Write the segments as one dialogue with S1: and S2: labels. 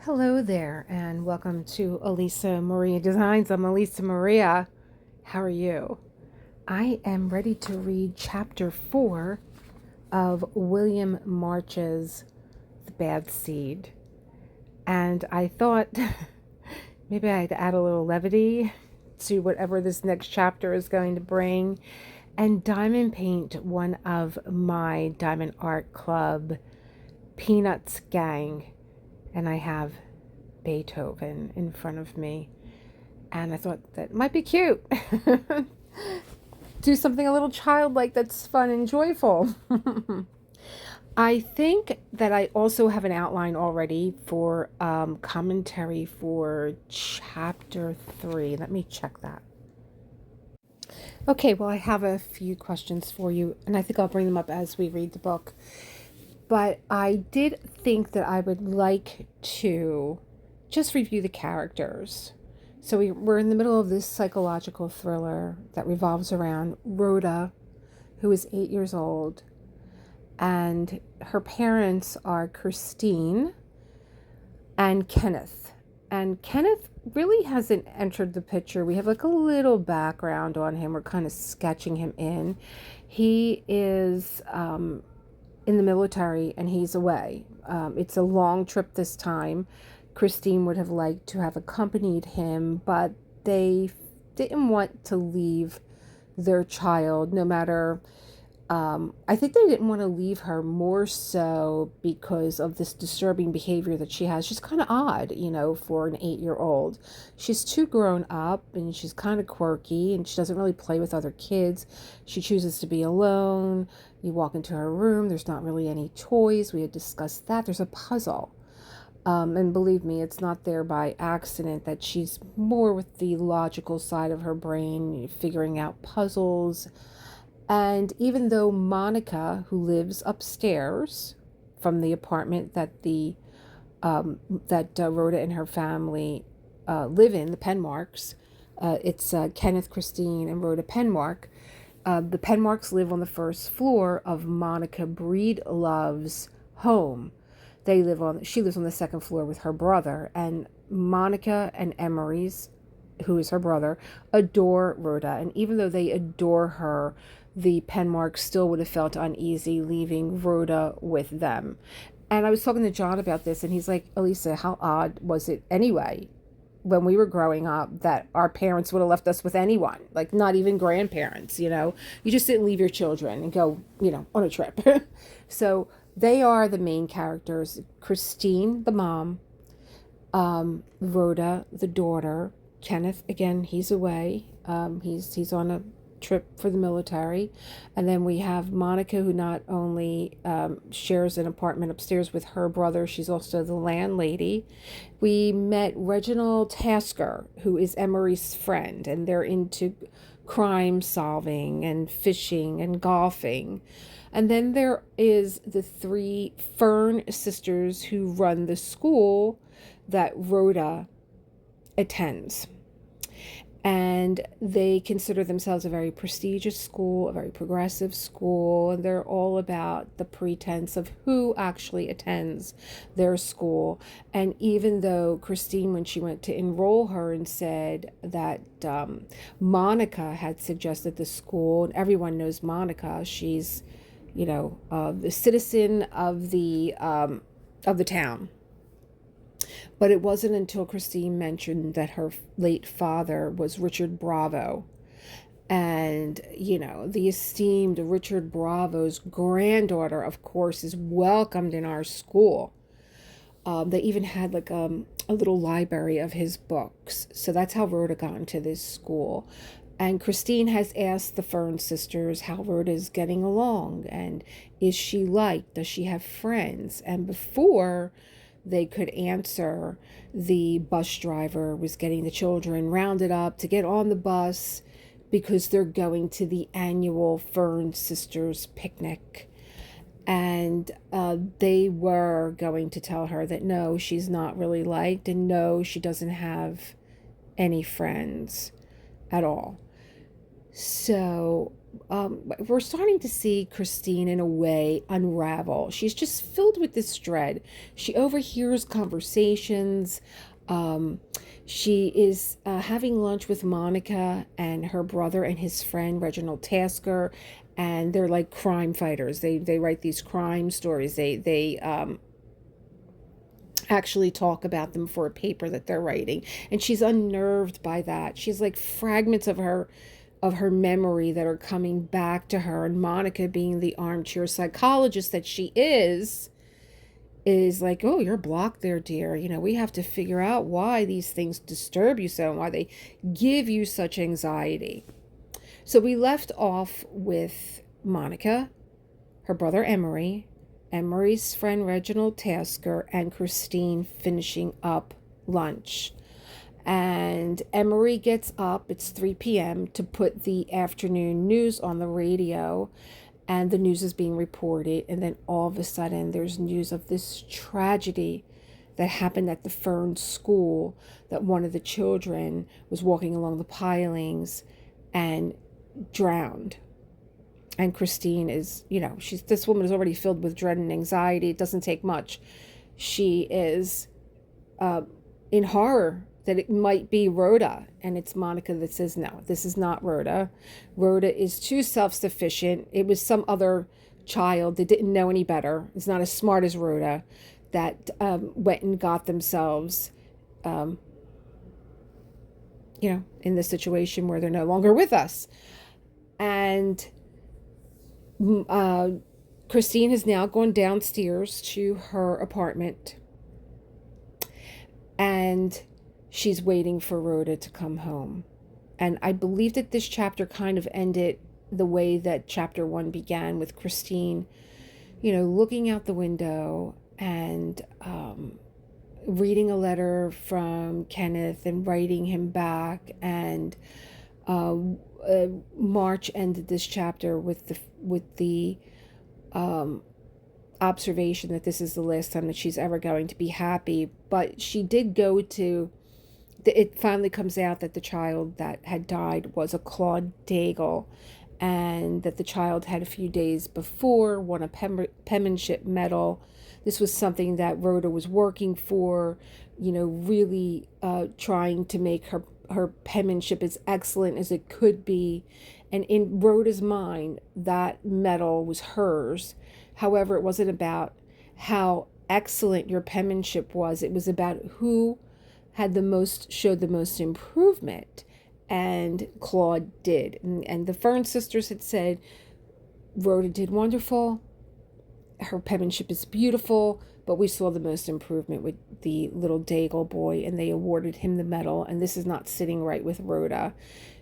S1: Hello there, and welcome to Elisa Maria Designs. I'm Elisa Maria. How are you? I am ready to read chapter 4 of William March's The Bad Seed. And I thought maybe I'd add a little levity to whatever this next chapter is going to bring and diamond paint one of my Diamond Art Club Peanuts gang. And I have Beethoven in front of me. And I thought that might be cute. Do something a little childlike that's fun and joyful. I think that I also have an outline already for commentary for chapter 3. Let me check that. Okay, well, I have a few questions for you, and I think I'll bring them up as we read the book. But I did think that I would like to just review the characters. So we're in the middle of this psychological thriller that revolves around Rhoda, who is 8 years old, and her parents are Christine and Kenneth. And Kenneth really hasn't entered the picture. We have like a little background on him. We're kind of sketching him in. He is in the military and he's away. It's a long trip this time. Christine would have liked to have accompanied him, but they didn't want to leave their child, no matter, I think they didn't want to leave her more so because of this disturbing behavior that she has. She's kind of odd, for an 8-year-old. She's too grown up and she's kind of quirky and she doesn't really play with other kids. She chooses to be alone. You walk into her room, there's not really any toys. We had discussed that. There's a puzzle. And believe me, it's not there by accident that she's more with the logical side of her brain, figuring out puzzles. And even though Monica, who lives upstairs from the apartment that Rhoda and her family live in, the Penmarks, it's Kenneth, Christine, and Rhoda Penmark. The Penmarks live on the first floor of Monica Breedlove's home. She lives on the second floor with her brother, and Monica and Emery's, who is her brother, adore Rhoda. And even though they adore her, the Penmarks still would have felt uneasy leaving Rhoda with them. And I was talking to John about this, and he's like, Elisa, how odd was it anyway, when we were growing up, that our parents would have left us with anyone, like not even grandparents, You just didn't leave your children and go, on a trip. So they are the main characters. Christine, the mom, Rhoda, the daughter, Kenneth, again, he's away. He's on a trip for the military. And then we have Monica, who not only shares an apartment upstairs with her brother, she's also the landlady. We met Reginald Tasker, who is Emery's friend, and they're into crime solving and fishing and golfing. And then there is the 3 Fern sisters who run the school that Rhoda attends. And they consider themselves a very prestigious school, a very progressive school, and they're all about the pretense of who actually attends their school. And even though Christine, when she went to enroll her and said that Monica had suggested the school, and everyone knows Monica, she's, the citizen of the town. But it wasn't until Christine mentioned that her late father was Richard Bravo. And, the esteemed Richard Bravo's granddaughter, of course, is welcomed in our school. They even had like a little library of his books. So that's how Rhoda got into this school. And Christine has asked the Fern sisters how Rhoda is getting along. And is she liked? Does she have friends? And before they could answer, the bus driver was getting the children rounded up to get on the bus because they're going to the annual Fern Sisters picnic. And they were going to tell her that no, she's not really liked, and no, she doesn't have any friends at all. So we're starting to see Christine in a way unravel. She's just filled with this dread. She overhears conversations. Um, she is having lunch with Monica and her brother and his friend Reginald Tasker, and they're like crime fighters. They write these crime stories. They actually talk about them for a paper that they're writing, and she's unnerved by that. She's like fragments of her memory that are coming back to her, and Monica, being the armchair psychologist that she is like, oh, you're blocked there, dear. You know, we have to figure out why these things disturb you so and why they give you such anxiety. So we left off with Monica, her brother Emery, Emery's friend Reginald Tasker, and Christine finishing up lunch. And Emery gets up, it's 3 p.m., to put the afternoon news on the radio, and the news is being reported. And then all of a sudden, there's news of this tragedy that happened at the Fern School, that one of the children was walking along the pilings and drowned. And Christine is, this woman is already filled with dread and anxiety. It doesn't take much. She is in horror that it might be Rhoda, and it's Monica that says, no, this is not Rhoda. Rhoda is too self-sufficient. It was some other child that didn't know any better. It's not as smart as Rhoda that went and got themselves, in the situation where they're no longer with us. And Christine has now gone downstairs to her apartment, and she's waiting for Rhoda to come home. And I believe that this chapter kind of ended the way that chapter 1 began, with Christine, looking out the window and reading a letter from Kenneth and writing him back. And March ended this chapter with the observation that this is the last time that she's ever going to be happy. But she did go to, it finally comes out that the child that had died was a Claude Daigle, and that the child had a few days before won a penmanship medal. This was something that Rhoda was working for, really trying to make her penmanship as excellent as it could be. And in Rhoda's mind, that medal was hers. However, it wasn't about how excellent your penmanship was. It was about who showed the most improvement. And Claude did. And the Fern sisters had said, Rhoda did wonderful. Her penmanship is beautiful, but we saw the most improvement with the little Daigle boy, and they awarded him the medal. And this is not sitting right with Rhoda.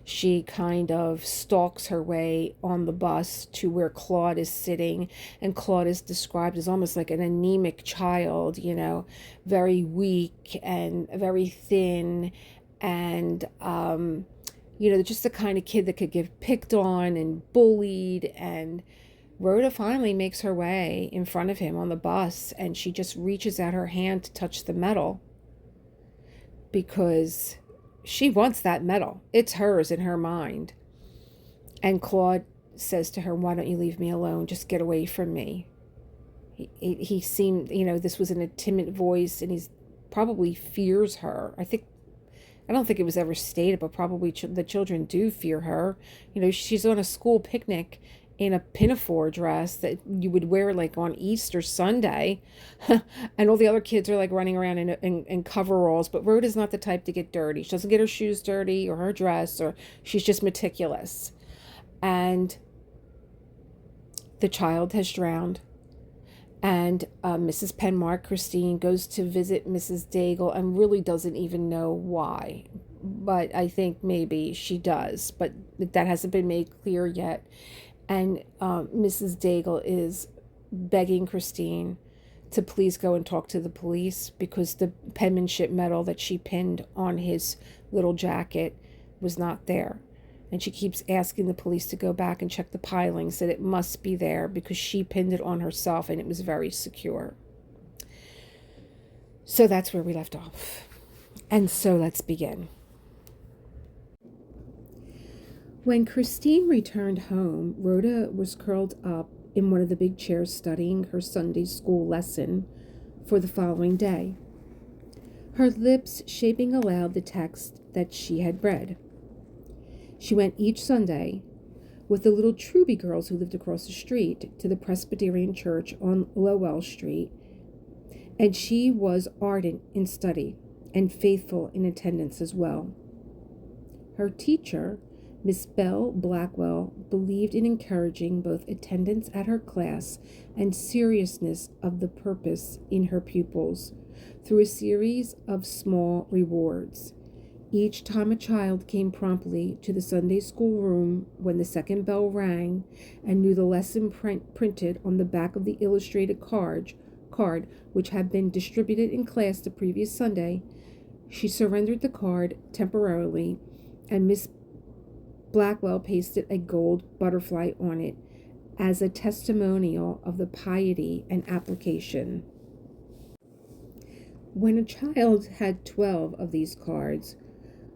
S1: She kind of stalks her way on the bus to where Claude is sitting, and Claude is described as almost like an anemic child, very weak and very thin, and just the kind of kid that could get picked on and bullied. And Rhoda finally makes her way in front of him on the bus, and she just reaches out her hand to touch the medal because she wants that medal. It's hers in her mind. And Claude says to her, why don't you leave me alone? Just get away from me. He seemed, this was in a timid voice, and he's probably fears her. I don't think it was ever stated, but probably the children do fear her. She's on a school picnic in a pinafore dress that you would wear like on Easter Sunday. And all the other kids are like running around in coveralls. But Rhoda's not the type to get dirty. She doesn't get her shoes dirty or her dress, or she's just meticulous. And the child has drowned. And Mrs. Penmark, Christine, goes to visit Mrs. Daigle and really doesn't even know why. But I think maybe she does. But that hasn't been made clear yet. And Mrs. Daigle is begging Christine to please go and talk to the police, because the penmanship medal that she pinned on his little jacket was not there. And she keeps asking the police to go back and check the pilings, that it must be there because she pinned it on herself and it was very secure. So that's where we left off. And so let's begin. When Christine returned home, Rhoda was curled up in one of the big chairs studying her Sunday school lesson for the following day, her lips shaping aloud the text that she had read. She went each Sunday with the little Truby girls who lived across the street to the Presbyterian Church on Lowell Street, and she was ardent in study and faithful in attendance as well. Her teacher, Miss Belle Blackwell, believed in encouraging both attendance at her class and seriousness of the purpose in her pupils through a series of small rewards. Each time a child came promptly to the Sunday school room when the second bell rang and knew the lesson printed on the back of the illustrated card which had been distributed in class the previous Sunday, she surrendered the card temporarily, and Miss Blackwell pasted a gold butterfly on it as a testimonial of the piety and application. When a child had 12 of these cards,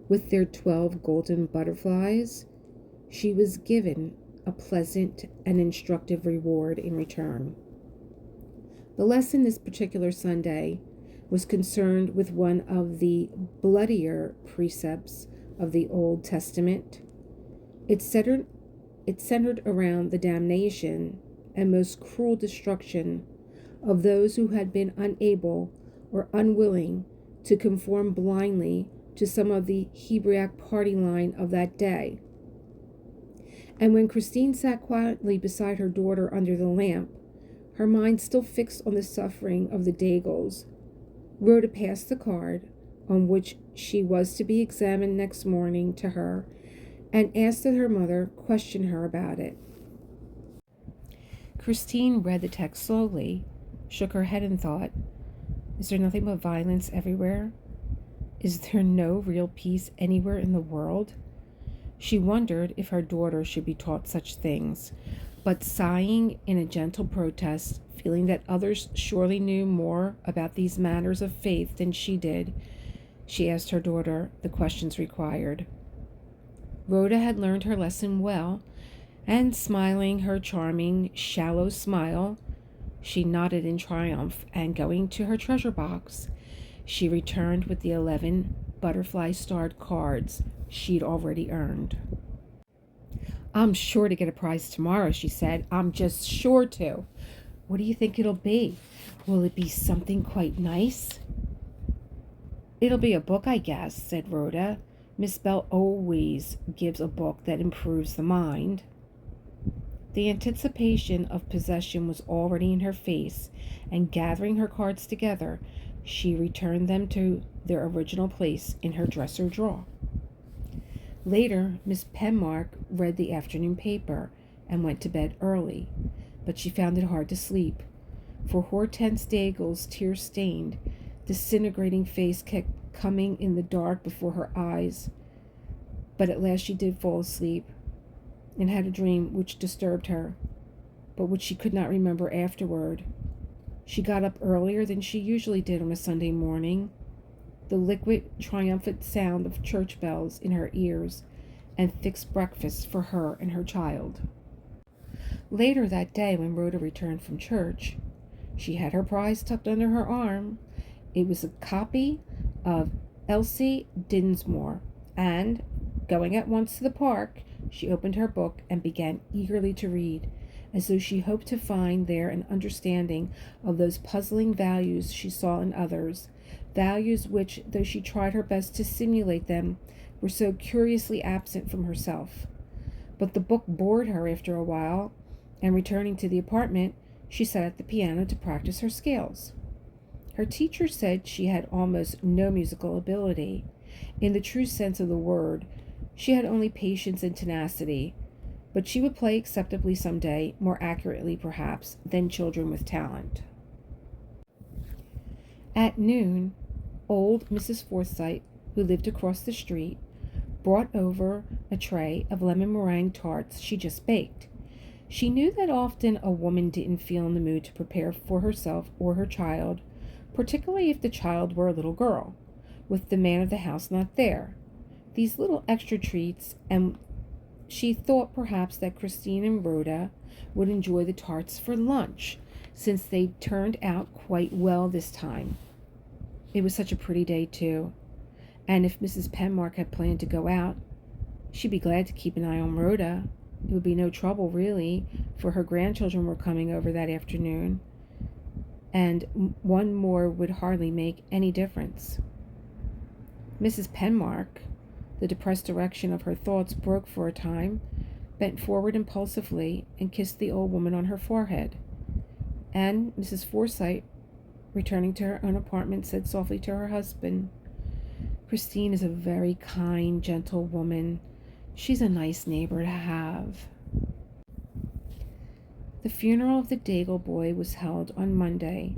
S1: with their 12 golden butterflies, she was given a pleasant and instructive reward in return. The lesson this particular Sunday was concerned with one of the bloodier precepts of the Old Testament. It centered around the damnation and most cruel destruction of those who had been unable or unwilling to conform blindly to some of the Hebraic party line of that day. And when Christine sat quietly beside her daughter under the lamp, her mind still fixed on the suffering of the Daigles, Rhoda passed the card on which she was to be examined next morning to her and asked that her mother question her about it. Christine read the text slowly, shook her head and thought, is there nothing but violence everywhere? Is there no real peace anywhere in the world? She wondered if her daughter should be taught such things, but sighing in a gentle protest, feeling that others surely knew more about these matters of faith than she did, she asked her daughter the questions required. Rhoda had learned her lesson well, and smiling her charming, shallow smile, she nodded in triumph, and going to her treasure box, she returned with the 11 butterfly-starred cards she'd already earned. I'm sure to get a prize tomorrow, she said. I'm just sure to. What do you think it'll be? Will it be something quite nice? It'll be a book, I guess, said Rhoda. Miss Bell always gives a book that improves the mind. The anticipation of possession was already in her face, and gathering her cards together, she returned them to their original place in her dresser drawer. Later, Miss Penmark read the afternoon paper and went to bed early, but she found it hard to sleep, for Hortense Daigle's tear-stained, disintegrating face kept coming in the dark before her eyes. But at last she did fall asleep, and had a dream which disturbed her, but which she could not remember afterward. She got up earlier than she usually did on a Sunday morning, the liquid, triumphant sound of church bells in her ears, and fixed breakfast for her and her child. Later that day, when Rhoda returned from church, she had her prize tucked under her arm. It was a copy of Elsie Dinsmore, and, going at once to the park, she opened her book and began eagerly to read, as though she hoped to find there an understanding of those puzzling values she saw in others, values which, though she tried her best to simulate them, were so curiously absent from herself. But the book bored her after a while, and returning to the apartment, she sat at the piano to practice her scales. Her teacher said she had almost no musical ability. In the true sense of the word, she had only patience and tenacity, but she would play acceptably some day, more accurately perhaps, than children with talent. At noon, old Mrs. Forsythe, who lived across the street, brought over a tray of lemon meringue tarts she just baked. She knew that often a woman didn't feel in the mood to prepare for herself or her child, particularly if the child were a little girl, with the man of the house not there. These little extra treats, and She thought perhaps that Christine and Rhoda would enjoy the tarts for lunch, since they turned out quite well this time. It was such a pretty day, too, and if Mrs. Penmark had planned to go out, she'd be glad to keep an eye on Rhoda. It would be no trouble, really, for her grandchildren were coming over that afternoon, and one more would hardly make any difference. Mrs. Penmark, the depressed direction of her thoughts broke for a time, bent forward impulsively and kissed the old woman on her forehead. And Mrs. Forsyte, returning to her own apartment, said softly to her husband, "Christine is a very kind, gentle woman. She's a nice neighbor to have." The funeral of the Daigle boy was held on Monday,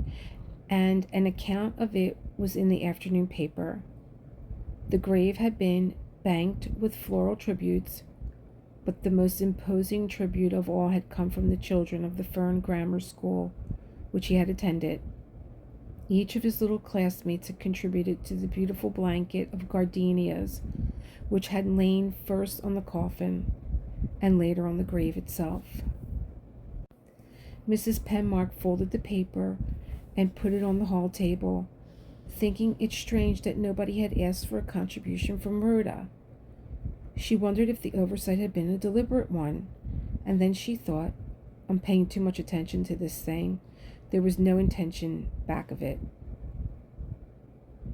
S1: and an account of it was in the afternoon paper. The grave had been banked with floral tributes, but the most imposing tribute of all had come from the children of the Fern Grammar School, which he had attended. Each of his little classmates had contributed to the beautiful blanket of gardenias, which had lain first on the coffin and later on the grave itself. Mrs. Penmark folded the paper and put it on the hall table, thinking it strange that nobody had asked for a contribution from Rhoda. She wondered if the oversight had been a deliberate one, and then she thought, I'm paying too much attention to this thing. There was no intention back of it.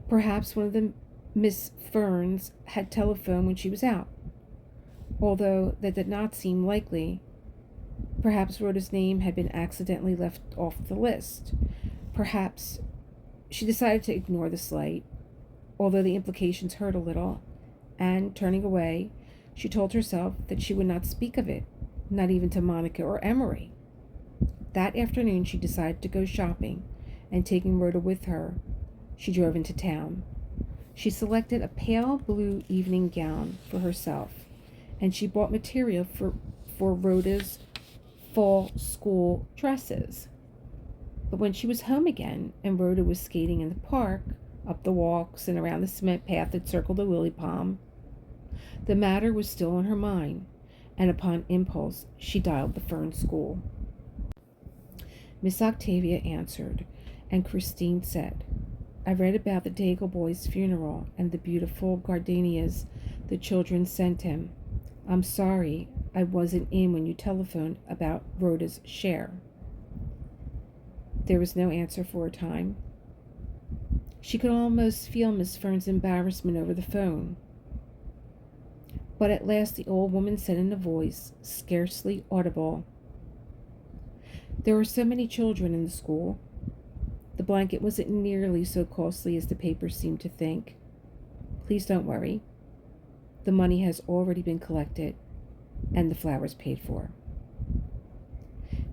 S1: Perhaps one of the Miss Ferns had telephoned when she was out, although that did not seem likely. Perhaps Rhoda's name had been accidentally left off the list. Perhaps she decided to ignore the slight, although the implications hurt a little, and, turning away, she told herself that she would not speak of it, not even to Monica or Emery. That afternoon she decided to go shopping, and taking Rhoda with her, she drove into town. She selected a pale blue evening gown for herself, and she bought material for Rhoda's fall school dresses. But when she was home again, and Rhoda was skating in the park, up the walks and around the cement path that circled the lily palm, the matter was still on her mind, and upon impulse she dialed the Fern School. Miss Octavia answered, and Christine said, I read about the Daigle boy's funeral and the beautiful gardenias the children sent him. I'm sorry I wasn't in when you telephoned about Rhoda's share. There was no answer for a time. She could almost feel Miss Fern's embarrassment over the phone. But at last the old woman said in a voice scarcely audible, There were so many children in the school. The blanket wasn't nearly so costly as the papers seemed to think. Please don't worry. The money has already been collected, and the flowers paid for.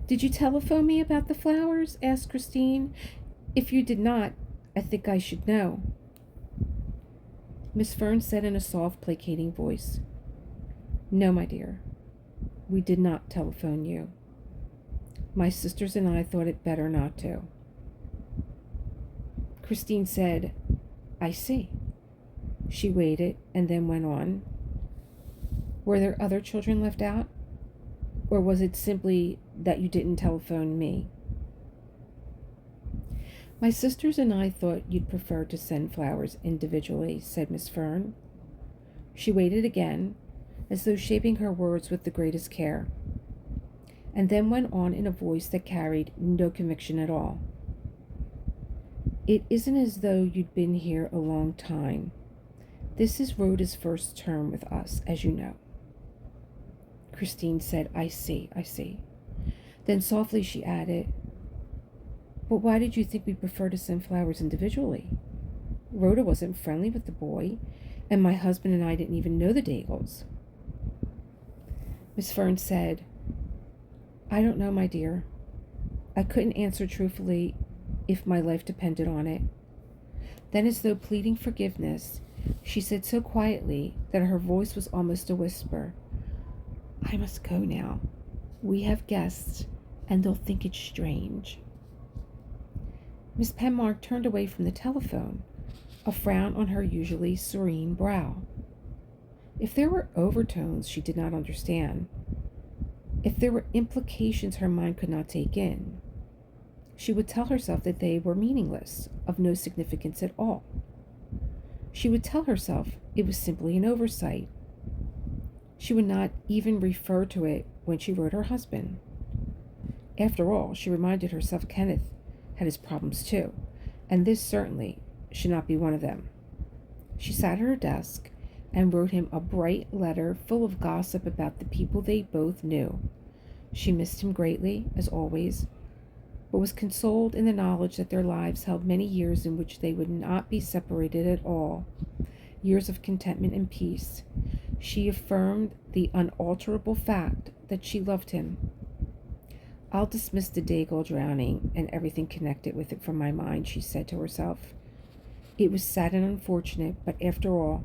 S1: Did you telephone me about the flowers? Asked Christine. If you did not, I think I should know. Miss Fern said in a soft, placating voice, No, my dear, we did not telephone you. My sisters and I thought it better not to. Christine said, I see. She waited and then went on. Were there other children left out? Or was it simply that you didn't telephone me? My sisters and I thought you'd prefer to send flowers individually, said Miss Fern. She waited again, as though shaping her words with the greatest care, and then went on in a voice that carried no conviction at all. It isn't as though you'd been here a long time. This is Rhoda's first term with us, as you know. Christine said, I see. Then softly she added, But why did you think we prefer to send flowers individually? Rhoda wasn't friendly with the boy, and my husband and I didn't even know the Daigles. Miss Fern said, I don't know, my dear. I couldn't answer truthfully if my life depended on it. Then, as though pleading forgiveness, she said so quietly that her voice was almost a whisper, I must go now. We have guests, and they'll think it's strange. Miss Penmark turned away from the telephone, a frown on her usually serene brow. If there were overtones she did not understand, if there were implications her mind could not take in, she would tell herself that they were meaningless, of no significance at all. She would tell herself it was simply an oversight. She would not even refer to it when she wrote her husband. After all, she reminded herself Kenneth had his problems too, and this certainly should not be one of them. She sat at her desk and wrote him a bright letter full of gossip about the people they both knew. She missed him greatly, as always, but was consoled in the knowledge that their lives held many years in which they would not be separated at all, years of contentment and peace. She affirmed the unalterable fact that she loved him. I'll dismiss the Dagle drowning and everything connected with it from my mind, she said to herself. It was sad and unfortunate, but after all,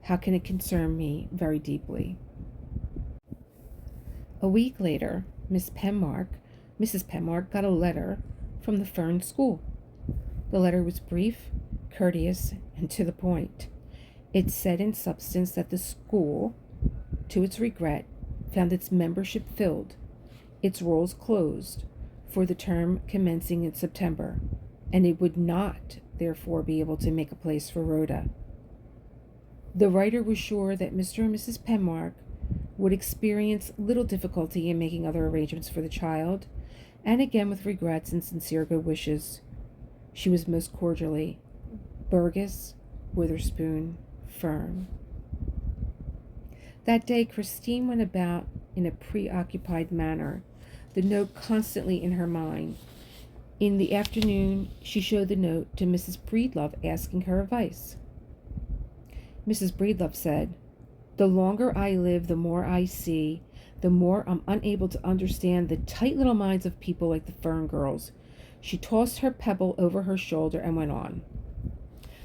S1: how can it concern me very deeply? A week later, Mrs. Penmark got a letter from the Fern School. The letter was brief, courteous, and to the point. It said in substance that the school, to its regret, found its membership filled, its rolls closed, for the term commencing in September, and it would not, therefore, be able to make a place for Rhoda. The writer was sure that Mr. and Mrs. Penmark would experience little difficulty in making other arrangements for the child, and again with regrets and sincere good wishes, she was most cordially, Burgess Witherspoon Fern. That day, Christine went about in a preoccupied manner, the note constantly in her mind. In the afternoon, she showed the note to Mrs. Breedlove, asking her advice. Mrs. Breedlove said, "The longer I live, the more I see, the more I'm unable to understand the tight little minds of people like the Fern girls." She tossed her pebble over her shoulder and went on.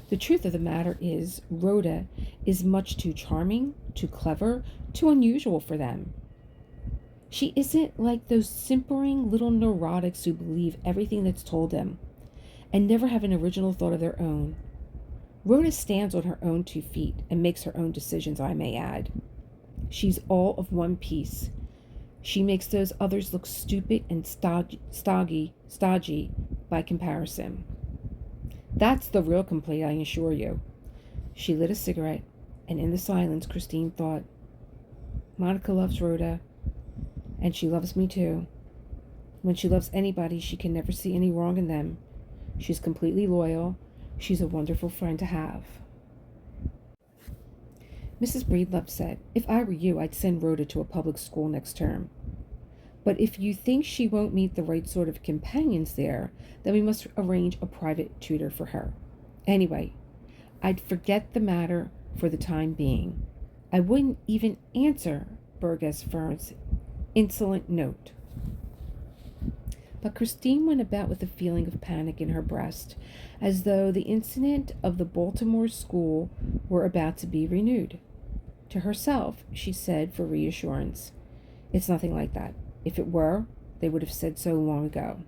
S1: "The truth of the matter is, Rhoda is much too charming, too clever, too unusual for them. She isn't like those simpering little neurotics who believe everything that's told them and never have an original thought of their own. Rhoda stands on her own 2 feet and makes her own decisions, I may add. She's all of one piece. She makes those others look stupid and stodgy by comparison. That's the real complaint, I assure you." She lit a cigarette, and in the silence, Christine thought, "Monica loves Rhoda, and she loves me too. When she loves anybody, she can never see any wrong in them. She's completely loyal. She's a wonderful friend to have." Mrs. Breedlove said, "If I were you, I'd send Rhoda to a public school next term. But if you think she won't meet the right sort of companions there, then we must arrange a private tutor for her. Anyway, I'd forget the matter for the time being. I wouldn't even answer Burgess Fern's insolent note." But Christine went about with a feeling of panic in her breast, as though the incident of the Baltimore school were about to be renewed. To herself, she said for reassurance, "It's nothing like that. If it were, they would have said so long ago."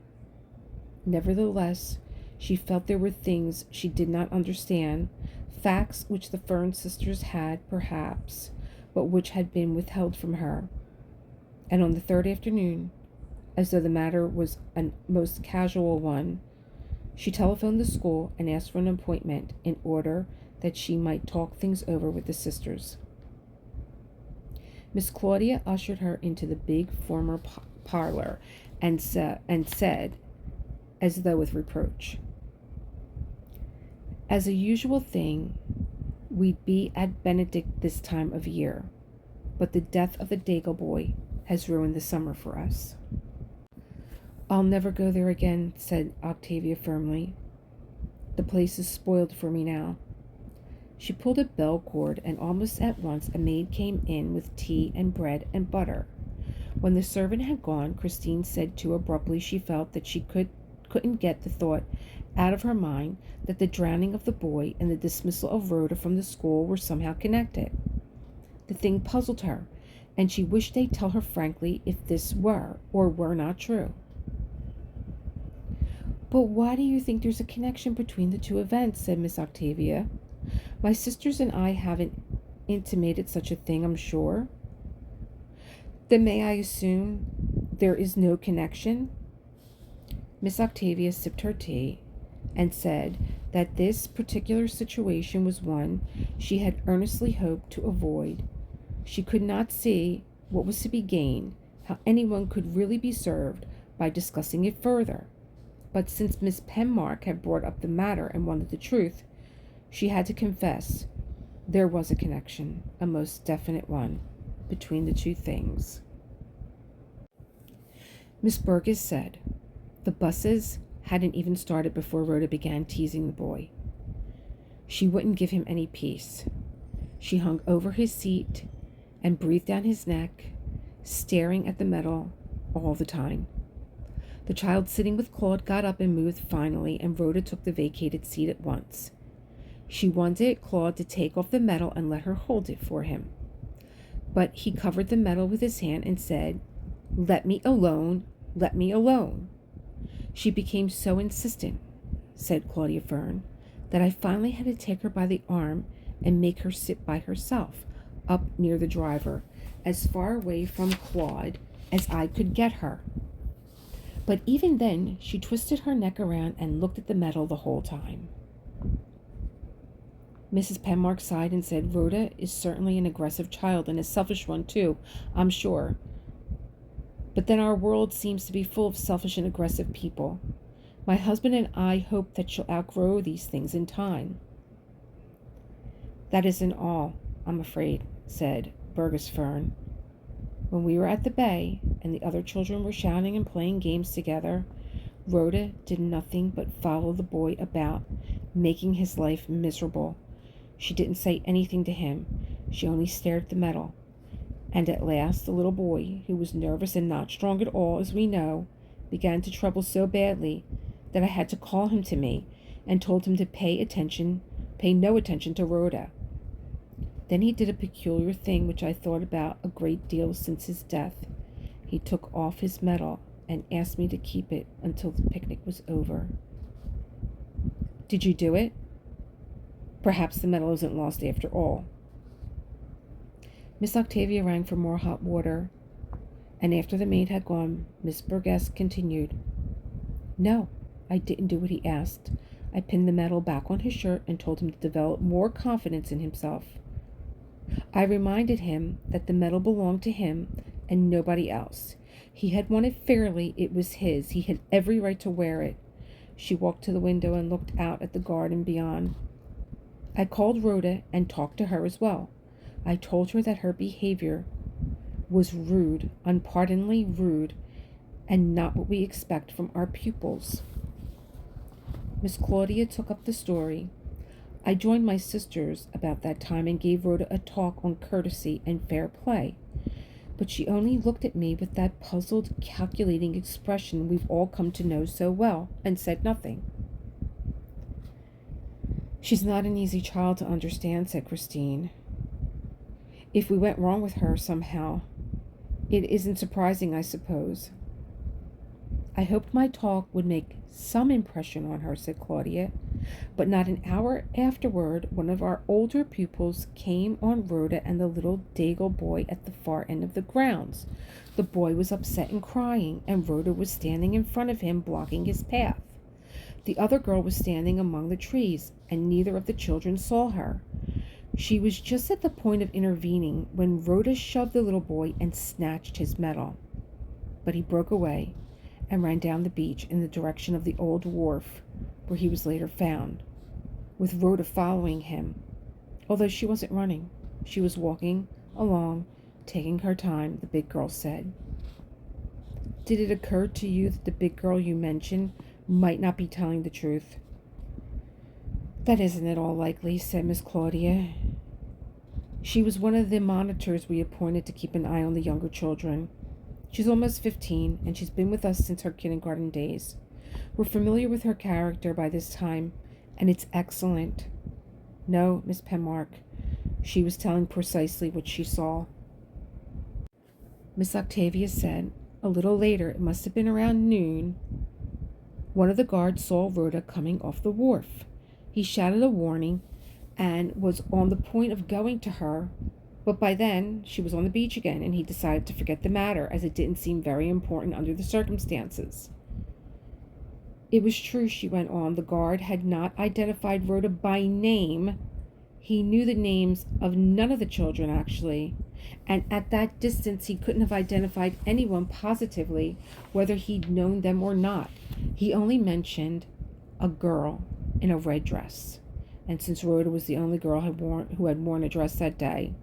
S1: Nevertheless, she felt there were things she did not understand, facts which the Fern sisters had, perhaps, but which had been withheld from her. And on the third afternoon, as though the matter was a most casual one, she telephoned the school and asked for an appointment in order that she might talk things over with the sisters. Miss Claudia ushered her into the big former parlor and said, as though with reproach, "As a usual thing, we'd be at Benedict this time of year, but the death of the Dagle boy has ruined the summer for us." "I'll never go there again," said Octavia firmly. "The place is spoiled for me now." She pulled a bell cord, and almost at once a maid came in with tea and bread and butter. When the servant had gone, Christine said too abruptly she felt that she couldn't get the thought out of her mind that the drowning of the boy and the dismissal of Rhoda from the school were somehow connected. The thing puzzled her, and she wished they'd tell her frankly if this were or were not true. "But why do you think there's a connection between the two events?" said Miss Octavia. "My sisters and I haven't intimated such a thing, I'm sure. Then may I assume there is no connection? Miss Octavia sipped her tea and said that this particular situation was one she had earnestly hoped to avoid. She could not see what was to be gained, how anyone could really be served by discussing it further. But since Miss Penmark had brought up the matter and wanted the truth, she had to confess there was a connection, a most definite one, between the two things. Miss Burgess said the buses hadn't even started before Rhoda began teasing the boy. She wouldn't give him any peace. She hung over his seat and breathed down his neck, staring at the metal all the time. The child sitting with Claude got up and moved finally, and Rhoda took the vacated seat at once. She wanted Claude to take off the metal and let her hold it for him. But he covered the metal with his hand and said, "Let me alone, let me alone." She became so insistent, said Claudia Fern, that I finally had to take her by the arm and make her sit by herself, up near the driver, as far away from Claude as I could get her. But even then, she twisted her neck around and looked at the metal the whole time. Mrs. Penmark sighed and said, "Rhoda is certainly an aggressive child, and a selfish one too, I'm sure. But then our world seems to be full of selfish and aggressive people. My husband and I hope that she'll outgrow these things in time." "That isn't all, I'm afraid," said Burgess Fern. "When we were at the bay and the other children were shouting and playing games together, Rhoda did nothing but follow the boy about, making his life miserable. She didn't say anything to him. She only stared at the metal. And at last the little boy, who was nervous and not strong at all, as we know, began to trouble so badly that I had to call him to me and told him to pay no attention to Rhoda. Then he did a peculiar thing which I thought about a great deal since his death. He took off his medal and asked me to keep it until the picnic was over." "Did you do it? Perhaps the medal isn't lost after all." Miss Octavia rang for more hot water, and after the maid had gone, Miss Burgess continued, "No, I didn't do what he asked. I pinned the medal back on his shirt and told him to develop more confidence in himself. I reminded him that the medal belonged to him and nobody else. He had won it fairly. It was his. He had every right to wear it." She walked to the window and looked out at the garden beyond. "I called Rhoda and talked to her as well. I told her that her behavior was rude, unpardonably rude, and not what we expect from our pupils." Miss Claudia took up the story. "I joined my sisters about that time and gave Rhoda a talk on courtesy and fair play. But she only looked at me with that puzzled, calculating expression we've all come to know so well, and said nothing." "She's not an easy child to understand," said Christine. "If we went wrong with her somehow, it isn't surprising, I suppose." "I hoped my talk would make some impression on her," said Claudia. "But not an hour afterward, one of our older pupils came on Rhoda and the little Daigle boy at the far end of the grounds. The boy was upset and crying, and Rhoda was standing in front of him, blocking his path. The other girl was standing among the trees, and neither of the children saw her. She was just at the point of intervening when Rhoda shoved the little boy and snatched his medal. But he broke away and ran down the beach in the direction of the old wharf, where he was later found, with Rhoda following him. Although she wasn't running, she was walking along, taking her time," the big girl said. "Did it occur to you that the big girl you mentioned might not be telling the truth?" "That isn't at all likely," said Miss Claudia. "She was one of the monitors we appointed to keep an eye on the younger children. She's almost 15, and she's been with us since her kindergarten days. We're familiar with her character by this time, and it's excellent. No, Miss Penmark, she was telling precisely what she saw." Miss Octavia said, "A little later, it must have been around noon, one of the guards saw Rhoda coming off the wharf. He shouted a warning, and was on the point of going to her, but by then she was on the beach again, and he decided to forget the matter as it didn't seem very important under the circumstances. It was true, she went on. The guard had not identified Rhoda by name. He knew the names of none of the children, actually, and at that distance he couldn't have identified anyone positively, whether he'd known them or not. He only mentioned a girl in a red dress, and since Rhoda was the only girl who had worn a dress that day,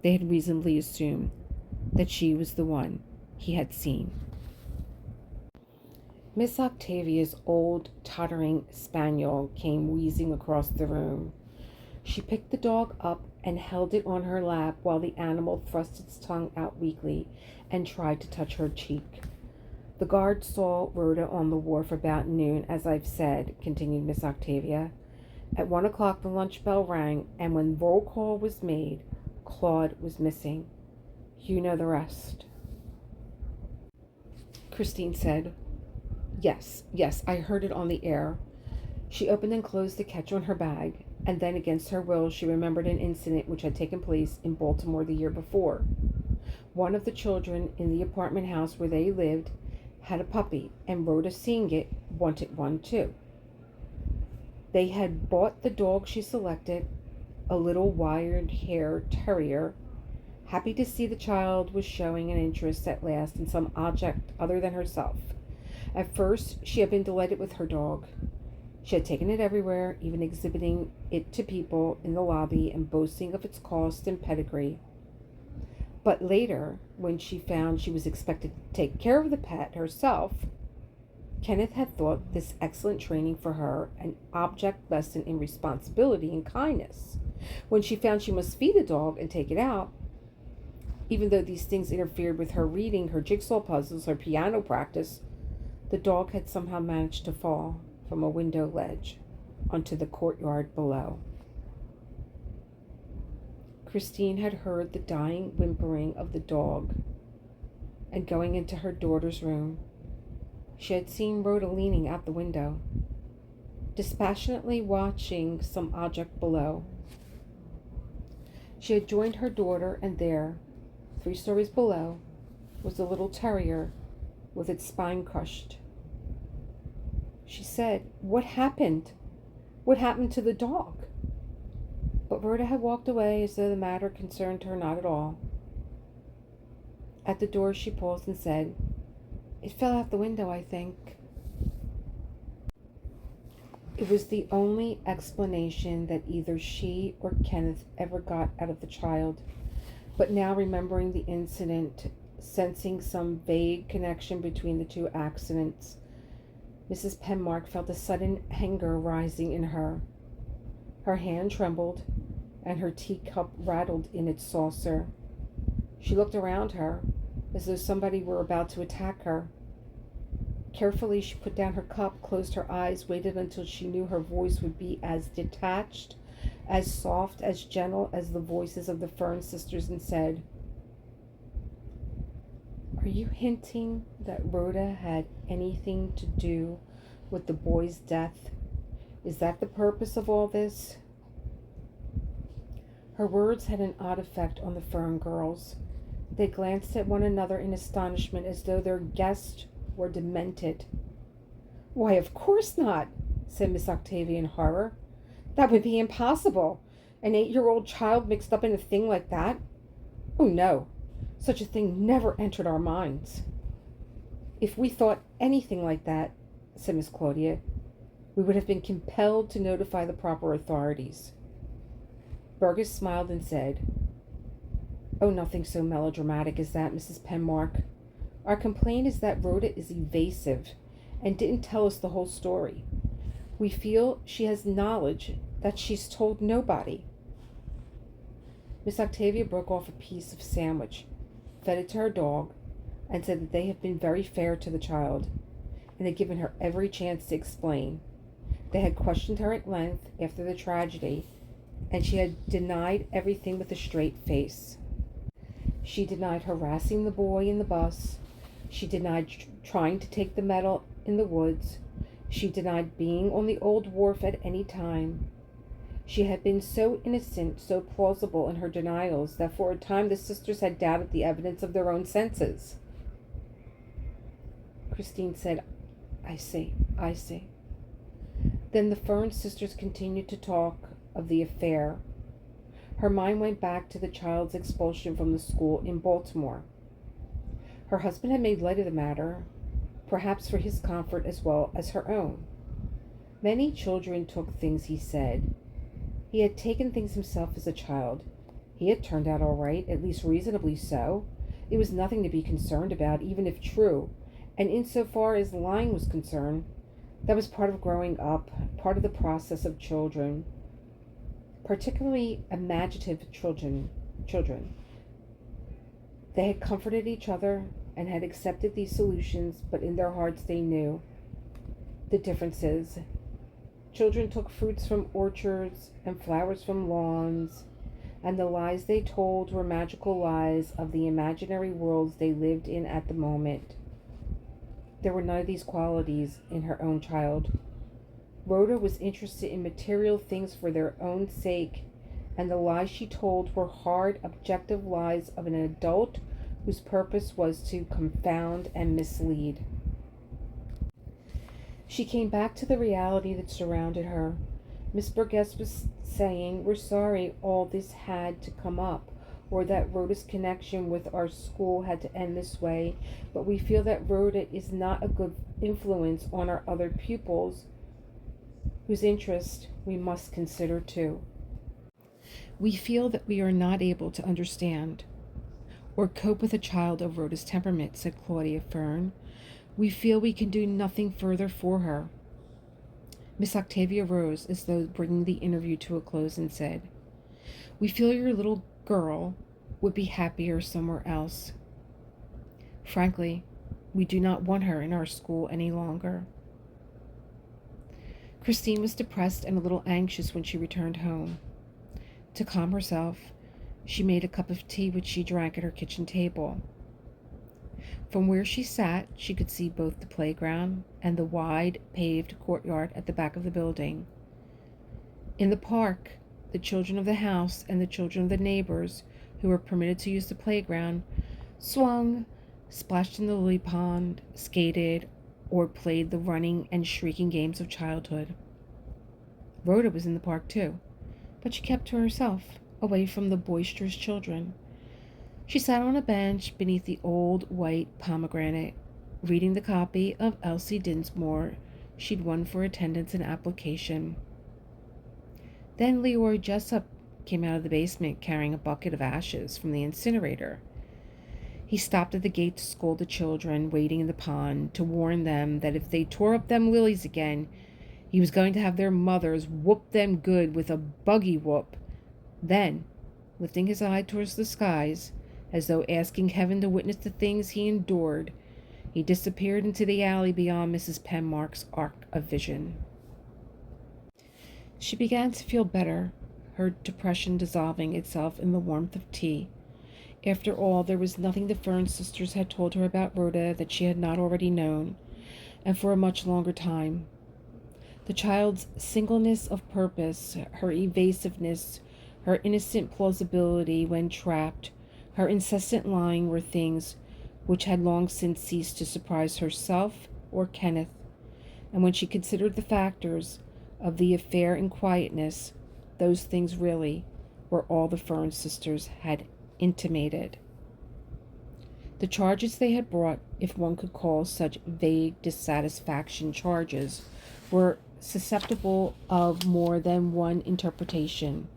S1: they had reasonably assumed that she was the one he had seen. Miss Octavia's old, tottering spaniel came wheezing across the room. She picked the dog up and held it on her lap while the animal thrust its tongue out weakly and tried to touch her cheek. The guard saw Rhoda on the wharf about noon, as I've said, continued Miss Octavia. At 1 o'clock the lunch bell rang, and when roll call was made, Claude was missing. You know the rest. Christine said, Yes, I heard it on the air. She opened and closed the catch on her bag, and then against her will she remembered an incident which had taken place in Baltimore the year before. One of the children in the apartment house where they lived had a puppy, and Rhoda, seeing it, wanted one too. They had bought the dog she selected, a little wire-haired terrier. Happy to see the child was showing an interest at last in some object other than herself. At first, she had been delighted with her dog. She had taken it everywhere, even exhibiting it to people in the lobby and boasting of its cost and pedigree. But later, when she found she was expected to take care of the pet herself, Kenneth had thought this excellent training for her, an object lesson in responsibility and kindness. When she found she must feed the dog and take it out, even though these things interfered with her reading, her jigsaw puzzles, her piano practice, the dog had somehow managed to fall from a window ledge onto the courtyard below. Christine had heard the dying whimpering of the dog, and going into her daughter's room, she had seen Rhoda leaning out the window, dispassionately watching some object below. She had joined her daughter, and there, 3 stories below, was a little terrier with its spine crushed. She said, What happened? What happened to the dog? But Rhoda had walked away as though the matter concerned her not at all. At the door she paused and said, It fell out the window, I think. It was the only explanation that either she or Kenneth ever got out of the child. But now, remembering the incident, sensing some vague connection between the two accidents, Mrs. Penmark felt a sudden anger rising in her. Her hand trembled, and her teacup rattled in its saucer. She looked around her, as though somebody were about to attack her. Carefully, she put down her cup, closed her eyes, waited until she knew her voice would be as detached, as soft, as gentle as the voices of the Fern sisters, and said, Are you hinting that Rhoda had anything to do with the boy's death? Is that the purpose of all this? Her words had an odd effect on the Fern girls. They glanced at one another in astonishment, as though their guest were demented. Why, of course not, said Miss Octavia in horror. That would be impossible. An 8-year-old child mixed up in a thing like that? Oh, no. Such a thing never entered our minds. If we thought anything like that, said Miss Claudia, we would have been compelled to notify the proper authorities. Burgess smiled and said, Oh, nothing so melodramatic as that, Mrs. Penmark. Our complaint is that Rhoda is evasive and didn't tell us the whole story. We feel she has knowledge that she's told nobody. Miss Octavia broke off a piece of sandwich, fed it to her dog, and said that they had been very fair to the child, and had given her every chance to explain. They had questioned her at length after the tragedy, and she had denied everything with a straight face. She denied harassing the boy in the bus. She denied trying to take the medal in the woods. She denied being on the old wharf at any time. She had been so innocent, so plausible in her denials, that for a time the sisters had doubted the evidence of their own senses. Christine said, "I see, I see." Then the Fern sisters continued to talk of the affair. Her mind went back to the child's expulsion from the school in Baltimore. Her husband had made light of the matter, perhaps for his comfort as well as her own. Many children took things he said. He had taken things himself as a child. He had turned out all right, at least reasonably so. It was nothing to be concerned about, even if true. And insofar as lying was concerned, that was part of growing up, part of the process of children, particularly imaginative children. They had comforted each other and had accepted these solutions, but in their hearts they knew the differences. Children took fruits from orchards and flowers from lawns, and the lies they told were magical lies of the imaginary worlds they lived in at the moment. There were none of these qualities in her own child. Rhoda was interested in material things for their own sake, and the lies she told were hard, objective lies of an adult whose purpose was to confound and mislead. She came back to the reality that surrounded her. Miss Burgess was saying, "We're sorry all this had to come up, or that Rhoda's connection with our school had to end this way, but we feel that Rhoda is not a good influence on our other pupils, whose interest we must consider too. We feel that we are not able to understand or cope with a child of Rhoda's temperament," said Claudia Fern. "We feel we can do nothing further for her." Miss Octavia rose as though bringing the interview to a close and said, "We feel your little girl would be happier somewhere else. Frankly, we do not want her in our school any longer." Christine was depressed and a little anxious when she returned home. To calm herself, she made a cup of tea which she drank at her kitchen table. From where she sat, she could see both the playground and the wide paved courtyard at the back of the building. In the park, the children of the house and the children of the neighbors who were permitted to use the playground swung, splashed in the lily pond, skated, or played the running and shrieking games of childhood. Rhoda was in the park too, but she kept to herself, away from the boisterous children. She sat on a bench beneath the old white pomegranate, reading the copy of Elsie Dinsmore she'd won for attendance and application. Then Leroy Jessup came out of the basement carrying a bucket of ashes from the incinerator. He stopped at the gate to scold the children waiting in the pond, to warn them that if they tore up them lilies again, he was going to have their mothers whoop them good with a buggy whoop. Then, lifting his eye towards the skies, as though asking heaven to witness the things he endured, he disappeared into the alley beyond Mrs. Penmark's arc of vision. She began to feel better, her depression dissolving itself in the warmth of tea. After all, there was nothing the Fern sisters had told her about Rhoda that she had not already known, and for a much longer time. The child's singleness of purpose, her evasiveness, her innocent plausibility when trapped, her incessant lying were things which had long since ceased to surprise herself or Kenneth, and when she considered the factors of the affair in quietness, those things really were all the Fern sisters had intimated. The charges they had brought, if one could call such vague dissatisfaction charges, were susceptible of more than one interpretation.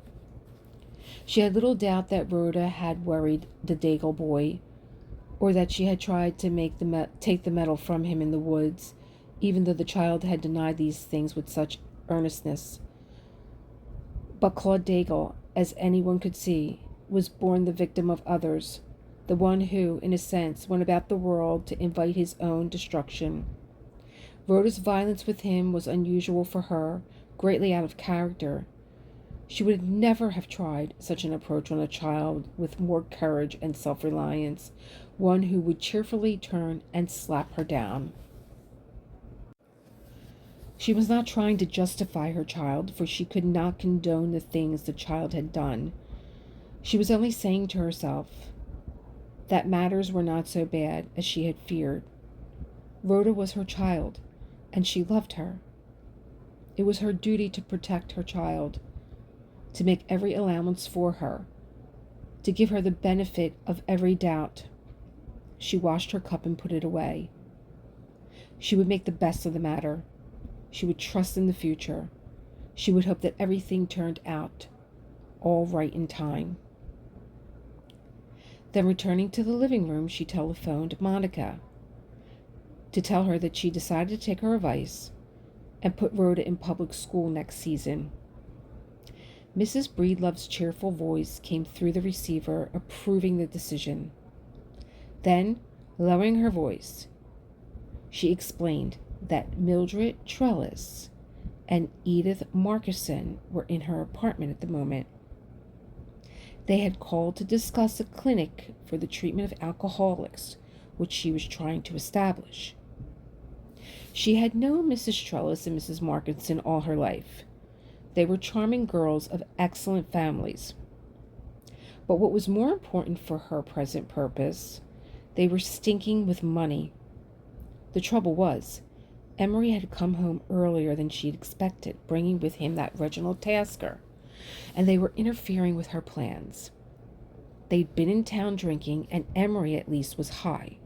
S1: She had little doubt that Rhoda had worried the Daigle boy, or that she had tried to take the medal from him in the woods, even though the child had denied these things with such earnestness. But Claude Daigle, as anyone could see, was born the victim of others, the one who, in a sense, went about the world to invite his own destruction. Rhoda's violence with him was unusual for her, greatly out of character. She would never have tried such an approach on a child with more courage and self-reliance, one who would cheerfully turn and slap her down. She was not trying to justify her child, for she could not condone the things the child had done. She was only saying to herself that matters were not so bad as she had feared. Rhoda was her child, and she loved her. It was her duty to protect her child, to make every allowance for her, to give her the benefit of every doubt. She washed her cup and put it away. She would make the best of the matter. She would trust in the future. She would hope that everything turned out all right in time. Then, returning to the living room, she telephoned Monica to tell her that she decided to take her advice and put Rhoda in public school next season. Mrs. Breedlove's cheerful voice came through the receiver, approving the decision. Then, lowering her voice, she explained that Mildred Trellis and Edith Markison were in her apartment at the moment. They had called to discuss a clinic for the treatment of alcoholics, which she was trying to establish. She had known Mrs. Trellis and Mrs. Markison all her life. They were charming girls of excellent families. But what was more important for her present purpose, they were stinking with money. The trouble was, Emery had come home earlier than she'd expected, bringing with him that Reginald Tasker, and they were interfering with her plans. They'd been in town drinking, and Emery at least was high.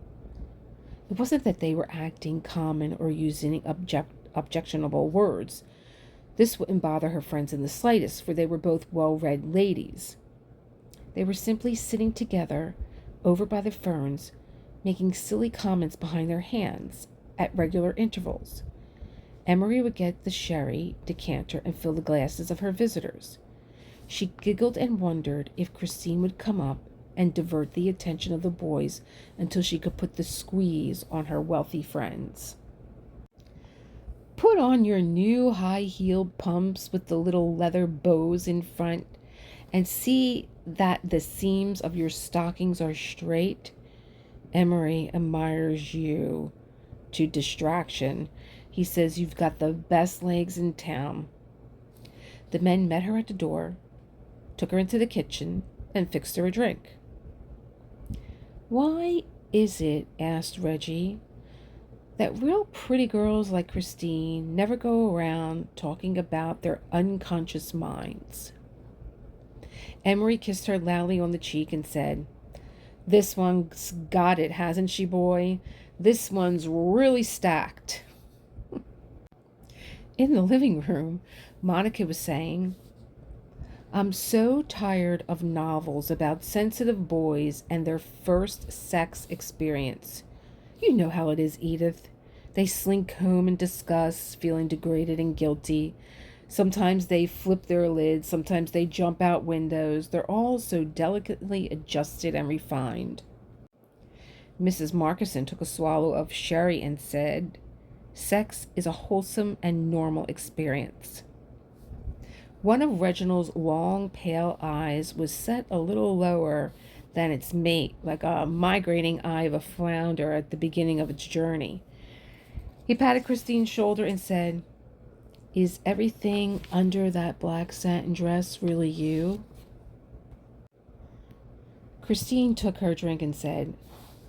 S1: It wasn't that they were acting common or using objectionable words. This wouldn't bother her friends in the slightest, for they were both well-read ladies. They were simply sitting together over by the ferns, making silly comments behind their hands at regular intervals. Emery would get the sherry decanter and fill the glasses of her visitors. She giggled and wondered if Christine would come up and divert the attention of the boys until she could put the squeeze on her wealthy friends. Put on your new high-heeled pumps with the little leather bows in front, and see that the seams of your stockings are straight. Emery admires you to distraction. He says you've got the best legs in town. The men met her at the door, took her into the kitchen, and fixed her a drink. "Why is it," asked Reggie, "that real pretty girls like Christine never go around talking about their unconscious minds?" Emery kissed her loudly on the cheek and said, "This one's got it, hasn't she, boy? This one's really stacked." In the living room, Monica was saying, "I'm so tired of novels about sensitive boys and their first sex experience. You know how it is, Edith. They slink home in disgust, feeling degraded and guilty. Sometimes they flip their lids, sometimes they jump out windows. They're all so delicately adjusted and refined." Mrs. Markison took a swallow of sherry and said, "Sex is a wholesome and normal experience." One of Reginald's long, pale eyes was set a little lower than its mate, like a migrating eye of a flounder at the beginning of its journey. He patted Christine's shoulder and said, "Is everything under that black satin dress really you?" Christine took her drink and said,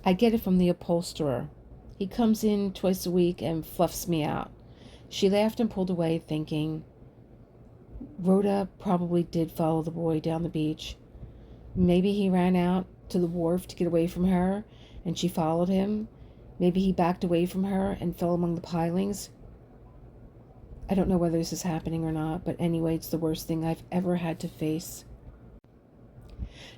S1: "I get it from the upholsterer. He comes in twice a week and fluffs me out." She laughed and pulled away, thinking, Rhoda probably did follow the boy down the beach. Maybe he ran out to the wharf to get away from her, and she followed him. Maybe he backed away from her and fell among the pilings. I don't know whether this is happening or not, but anyway, it's the worst thing I've ever had to face.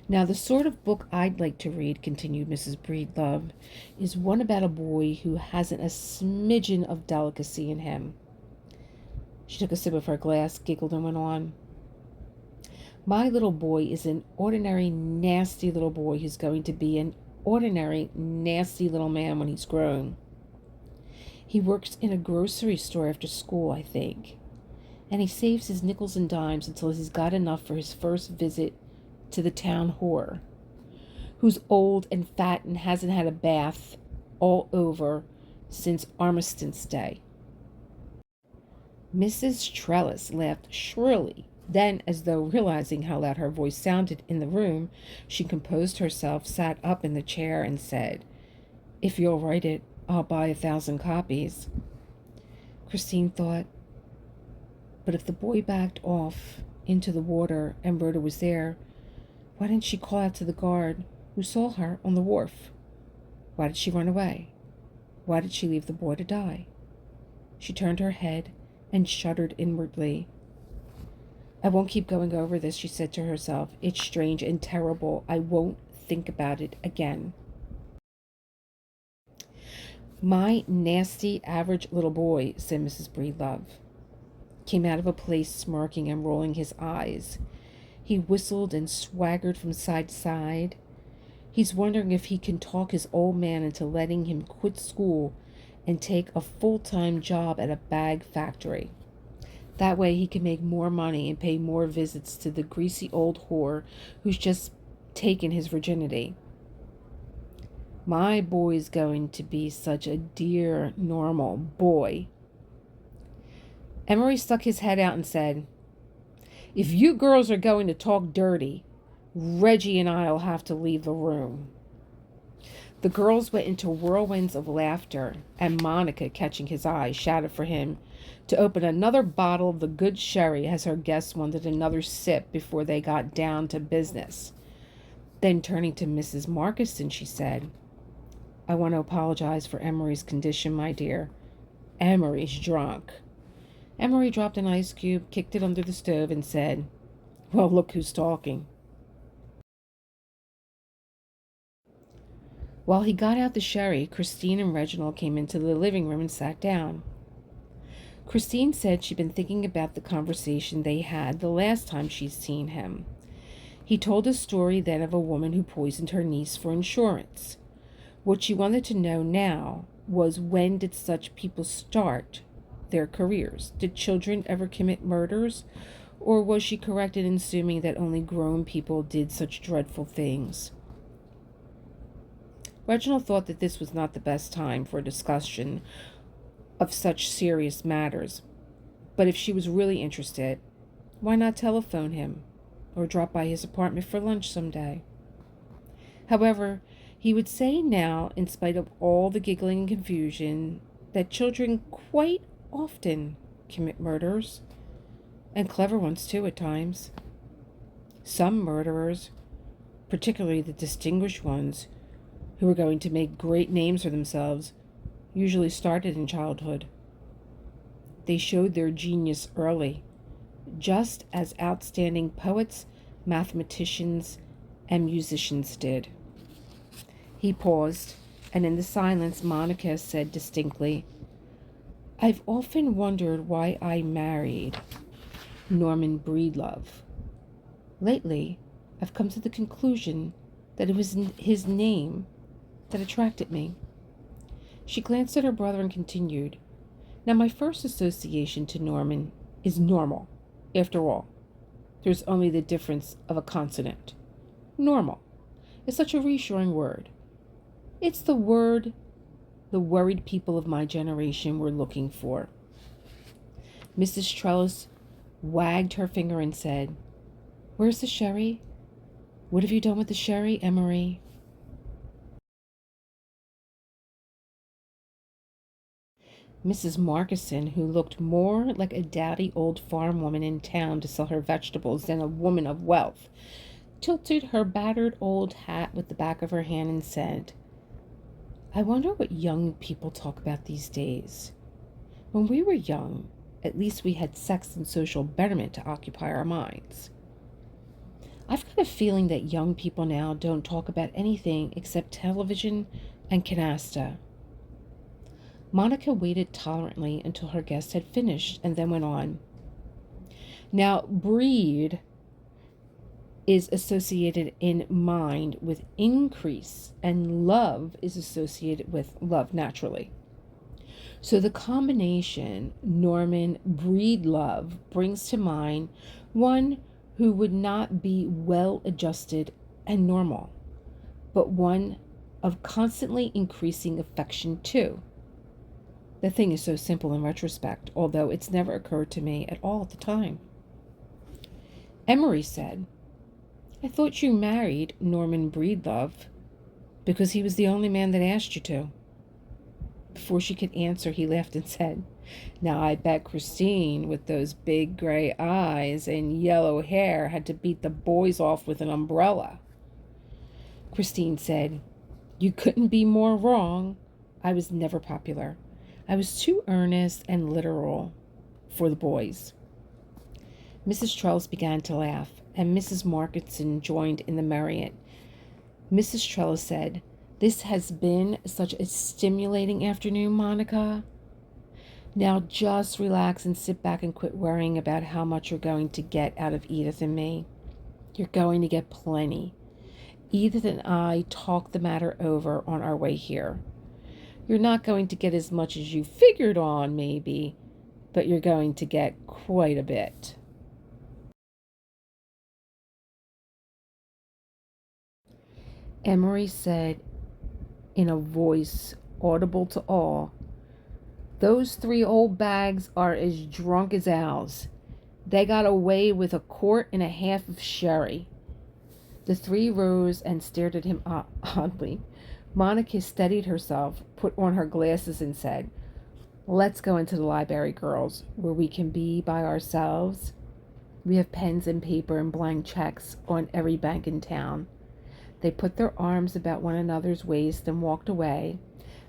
S1: Now, the sort of book I'd like to read, continued Mrs. Breedlove, is one about a boy who hasn't a smidgen of delicacy in him. She took a sip of her glass, giggled, and went on. "My little boy is an ordinary, nasty little boy who's going to be an ordinary, nasty little man when he's grown. He works in a grocery store after school, I think, and he saves his nickels and dimes until he's got enough for his first visit to the town whore, who's old and fat and hasn't had a bath all over since Armistice Day. Mrs. Trellis laughed shrilly. Then, as though realizing how loud her voice sounded in the room, she composed herself, sat up in the chair, and said, "If you'll write it, I'll buy 1,000 copies." Christine thought, but if the boy backed off into the water and Rhoda was there, why didn't she call out to the guard who saw her on the wharf? Why did she run away? Why did she leave the boy to die? She turned her head and shuddered inwardly. "I won't keep going over this," she said to herself. "It's strange and terrible. I won't think about it again." "My nasty, average little boy," said Mrs. Breedlove, came out of a place smirking and rolling his eyes. He whistled and swaggered from side to side. He's wondering if he can talk his old man into letting him quit school and take a full-time job at a bag factory. That way he can make more money and pay more visits to the greasy old whore who's just taken his virginity. My boy's going to be such a dear, normal boy. Emery stuck his head out and said, "If you girls are going to talk dirty, Reggie and I'll have to leave the room." The girls went into whirlwinds of laughter, and Monica, catching his eye, shouted for him to open another bottle of the good sherry as her guests wanted another sip before they got down to business. Then, turning to Mrs. Markison, she said, "I want to apologize for Emery's condition, my dear. Emery's drunk." Emery dropped an ice cube, kicked it under the stove, and said, "Well, look who's talking." While he got out the sherry, Christine and Reginald came into the living room and sat down. Christine said she'd been thinking about the conversation they had the last time she'd seen him. He told a story then of a woman who poisoned her niece for insurance. What she wanted to know now was, when did such people start their careers? Did children ever commit murders? Or was she correct in assuming that only grown people did such dreadful things? Reginald thought that this was not the best time for a discussion of such serious matters, but if she was really interested, why not telephone him or drop by his apartment for lunch someday? However, he would say now, in spite of all the giggling and confusion, that children quite often commit murders, and clever ones too at times. Some murderers, particularly the distinguished ones who were going to make great names for themselves, usually started in childhood. They showed their genius early, just as outstanding poets, mathematicians, and musicians did. He paused, and in the silence Monica said distinctly, "I've often wondered why I married Norman Breedlove. Lately, I've come to the conclusion that it was his name that attracted me." She glanced at her brother and continued, "Now, my first association to Norman is normal. After all, there's only the difference of a consonant. Normal is such a reassuring word. It's the word the worried people of my generation were looking for." Mrs. Trellis wagged her finger and said, "Where's the sherry? What have you done with the sherry, Emery?" Mrs. Markison, who looked more like a dowdy old farm woman in town to sell her vegetables than a woman of wealth, tilted her battered old hat with the back of her hand and said, "I wonder what young people talk about these days. When we were young, at least we had sex and social betterment to occupy our minds. I've got a feeling that young people now don't talk about anything except television and canasta." Monica waited tolerantly until her guest had finished and then went on. "Now, breed is associated in mind with increase, and love is associated with love naturally. So the combination Norman Breedlove brings to mind one who would not be well adjusted and normal, but one of constantly increasing affection too. The thing is so simple in retrospect, although it's never occurred to me at all at the time. Emery said, I thought you married Norman Breedlove because he was the only man that asked you to. Before she could answer, he laughed and said, Now I bet Christine, with those big gray eyes and yellow hair, had to beat the boys off with an umbrella. Christine said, You couldn't be more wrong. I was never popular. I was too earnest and literal for the boys. Mrs. Trellis began to laugh, and Mrs. Markinson joined in the merriment. Mrs. Trellis said, This has been such a stimulating afternoon, Monica. Now just relax and sit back and quit worrying about how much you're going to get out of Edith and me. You're going to get plenty. Edith and I talked the matter over on our way here. You're not going to get as much as you figured on, maybe, but you're going to get quite a bit. Emery said in a voice audible to all, Those 3 old bags are as drunk as owls. They got away with 1.5 quarts of sherry. The 3 rose and stared at him oddly. Monica steadied herself, put on her glasses, and said, Let's go into the library, girls, where we can be by ourselves. We have pens and paper and blank checks on every bank in town. They put their arms about one another's waist and walked away,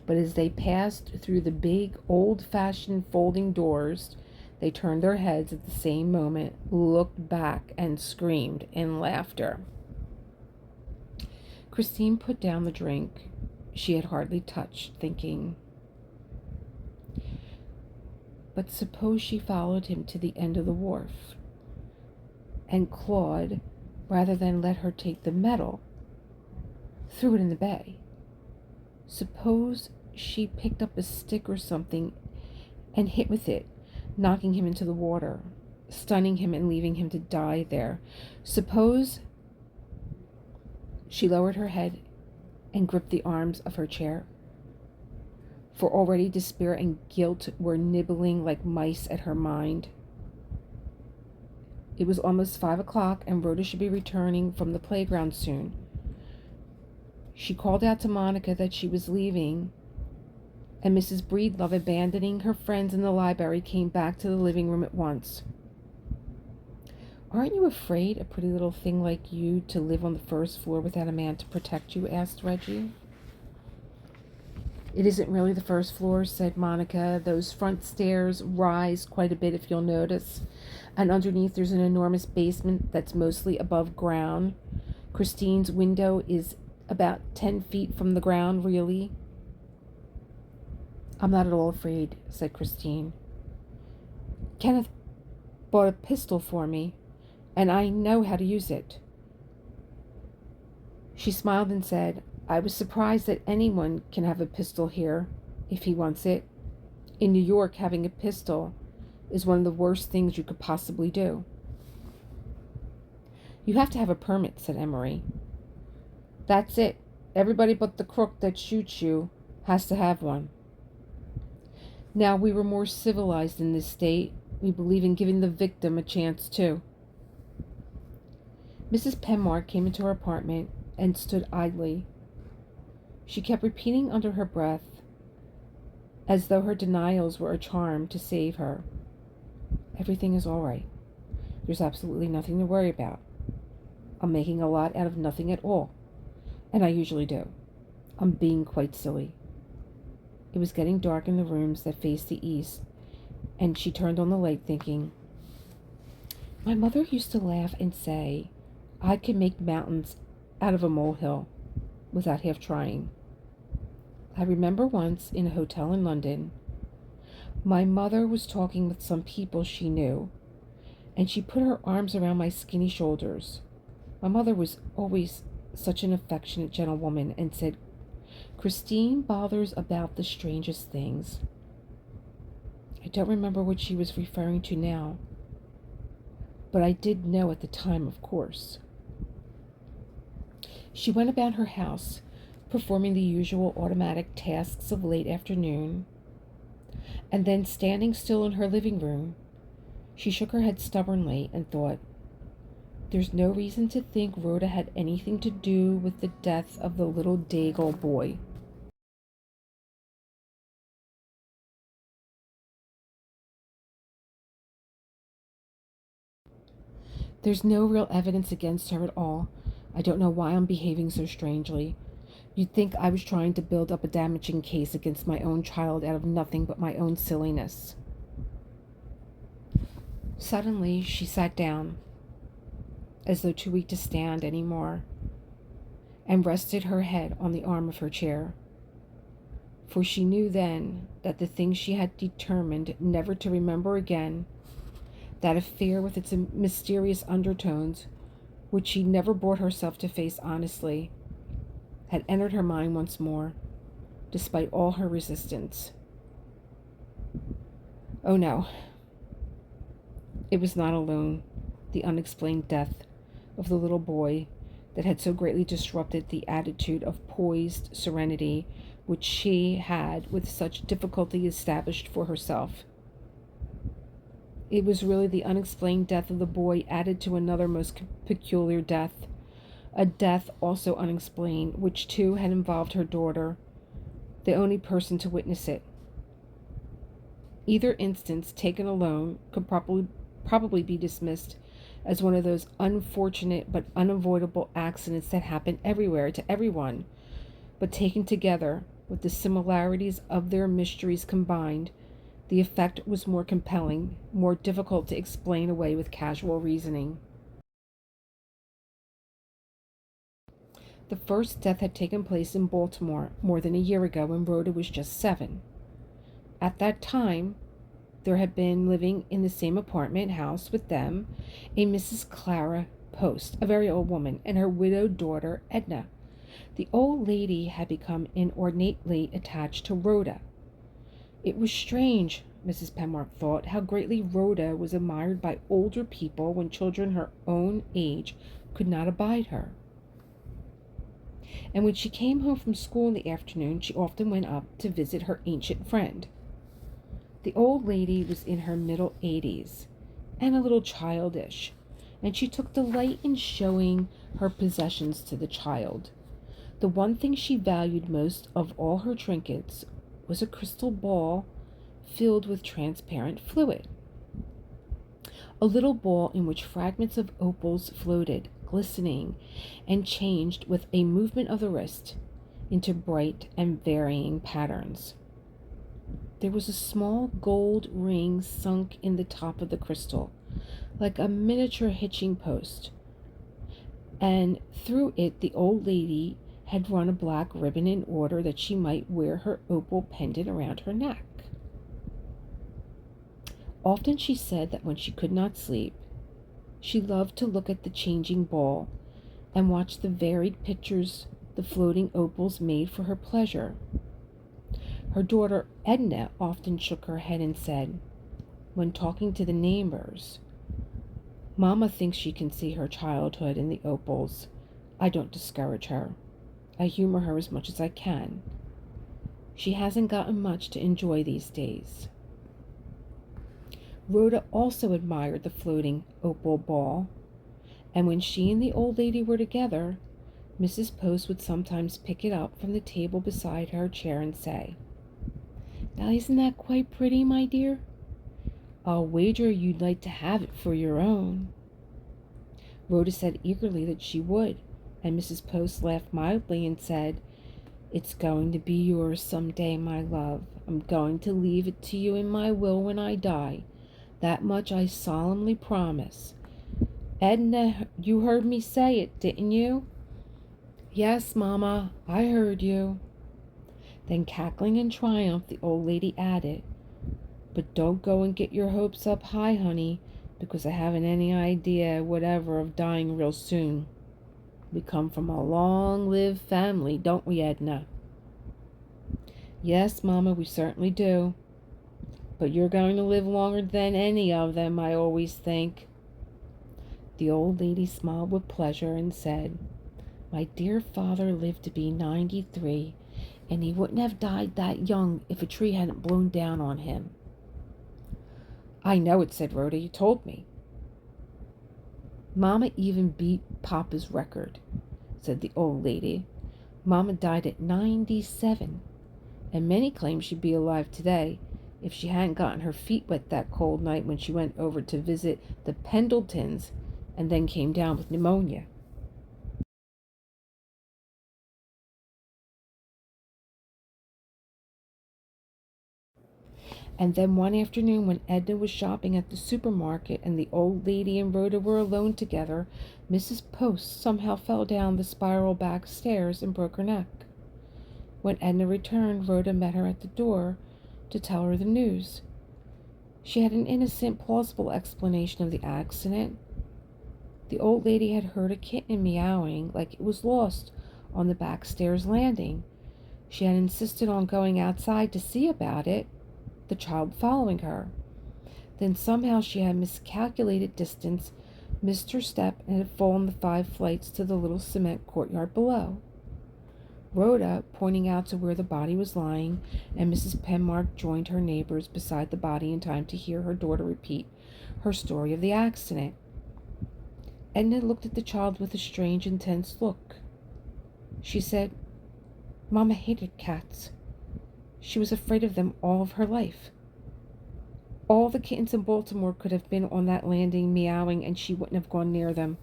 S1: but as they passed through the big, old-fashioned folding doors, they turned their heads at the same moment, looked back, and screamed in laughter. Christine put down the drink she had hardly touched, thinking, But suppose she followed him to the end of the wharf, and Claude, rather than let her take the medal, threw it in the bay. Suppose she picked up a stick or something and hit with it, knocking him into the water, stunning him and leaving him to die there. Suppose she lowered her head and gripped the arms of her chair, for already despair and guilt were nibbling like mice at her mind. It was almost 5 o'clock, and Rhoda should be returning from the playground soon. She called out to Monica that she was leaving, and Mrs. Breedlove, abandoning her friends in the library, came back to the living room at once. Aren't you afraid, a pretty little thing like you, to live on the first floor without a man to protect you? Asked Reggie. It isn't really the first floor, said Monica. Those front stairs rise quite a bit, if you'll notice, and underneath there's an enormous basement that's mostly above ground. Christine's window is about 10 feet from the ground, really. I'm not at all afraid, said Christine. Kenneth bought a pistol for me, and I know how to use it. She smiled and said, I was surprised that anyone can have a pistol here, if he wants it. In New York, having a pistol is one of the worst things you could possibly do. You have to have a permit, said Emery. That's it. Everybody but the crook that shoots you has to have one. Now, we were more civilized in this state. We believe in giving the victim a chance, too. Mrs. Penmark came into her apartment and stood idly. She kept repeating under her breath, as though her denials were a charm to save her. Everything is all right. There's absolutely nothing to worry about. I'm making a lot out of nothing at all, and I usually do. I'm being quite silly. It was getting dark in the rooms that faced the east, and she turned on the light, thinking, My mother used to laugh and say I could make mountains out of a molehill without half trying. I remember once in a hotel in London, my mother was talking with some people she knew, and she put her arms around my skinny shoulders. My mother was always such an affectionate gentlewoman, and said, Christine bothers about the strangest things. I don't remember what she was referring to now, but I did know at the time, of course. She went about her house, performing the usual automatic tasks of late afternoon. And then, standing still in her living room, she shook her head stubbornly and thought, there's no reason to think Rhoda had anything to do with the death of the little Daigle boy. There's no real evidence against her at all. I don't know why I'm behaving so strangely. You'd think I was trying to build up a damaging case against my own child out of nothing but my own silliness. Suddenly, she sat down, as though too weak to stand any more, and rested her head on the arm of her chair. For she knew then that the thing she had determined never to remember again, that affair with its mysterious undertones, which she never brought herself to face honestly, had entered her mind once more, despite all her resistance. Oh no, it was not alone, the unexplained death of the little boy that had so greatly disrupted the attitude of poised serenity which she had with such difficulty established for herself. It was really the unexplained death of the boy added to another most peculiar death, a death also unexplained, which too had involved her daughter, the only person to witness it. Either instance, taken alone, could probably be dismissed as one of those unfortunate but unavoidable accidents that happen everywhere to everyone, but taken together, with the similarities of their mysteries combined, the effect was more compelling, more difficult to explain away with casual reasoning. The first death had taken place in Baltimore more than a year ago when Rhoda was just 7. At that time, there had been living in the same apartment house with them a Mrs. Clara Post, a very old woman, and her widowed daughter, Edna. The old lady had become inordinately attached to Rhoda. It was strange, Mrs. Penmark thought, how greatly Rhoda was admired by older people when children her own age could not abide her. And when she came home from school in the afternoon, she often went up to visit her ancient friend. The old lady was in her middle 80s and a little childish, and she took delight in showing her possessions to the child. The one thing she valued most of all her trinkets was a crystal ball filled with transparent fluid. A little ball in which fragments of opals floated, glistening, and changed with a movement of the wrist into bright and varying patterns. There was a small gold ring sunk in the top of the crystal, like a miniature hitching post, and through it the old lady had run a black ribbon in order that she might wear her opal pendant around her neck. Often she said that when she could not sleep, she loved to look at the changing ball and watch the varied pictures the floating opals made for her pleasure. Her daughter Edna often shook her head and said, when talking to the neighbors, "Mama thinks she can see her childhood in the opals. I don't discourage her. I humor her as much as I can. She hasn't gotten much to enjoy these days." Rhoda also admired the floating opal ball, and when she and the old lady were together, Mrs. Post would sometimes pick it up from the table beside her chair and say, "Now isn't that quite pretty, my dear? I'll wager you'd like to have it for your own." Rhoda said eagerly that she would, and Mrs. Post laughed mildly and said, "It's going to be yours some day, my love. I'm going to leave it to you in my will when I die. That much I solemnly promise. Edna, you heard me say it, didn't you?" "Yes, Mama, I heard you." Then, cackling in triumph, the old lady added, "But don't go and get your hopes up high, honey, because I haven't any idea whatever of dying real soon. We come from a long-lived family, don't we, Edna?" "Yes, Mama, we certainly do. But you're going to live longer than any of them, I always think." The old lady smiled with pleasure and said, "My dear father lived to be 93. and he wouldn't have died that young if a tree hadn't blown down on him. I know it, said Rhoda. You told me. Mama even beat Papa's record, said the old lady. Mama died at 97, and many claim she'd be alive today if she hadn't gotten her feet wet that cold night when she went over to visit the Pendletons and then came down with pneumonia. And then one afternoon when Edna was shopping at the supermarket and the old lady and Rhoda were alone together, Mrs. Post somehow fell down the spiral back stairs and broke her neck. When Edna returned, Rhoda met her at the door to tell her the news. She had an innocent, plausible explanation of the accident. The old lady had heard a kitten meowing like it was lost on the back stairs landing. She had insisted on going outside to see about it, the child following her. Then somehow she had miscalculated distance, missed her step, and had fallen the 5 flights to the little cement courtyard below. Rhoda, pointing out to where the body was lying, and Mrs. Penmark joined her neighbors beside the body in time to hear her daughter repeat her story of the accident. Edna looked at the child with a strange, intense look. She said, Mama hated cats. She was afraid of them all of her life. All the kittens in Baltimore could have been on that landing meowing, and she wouldn't have gone near them.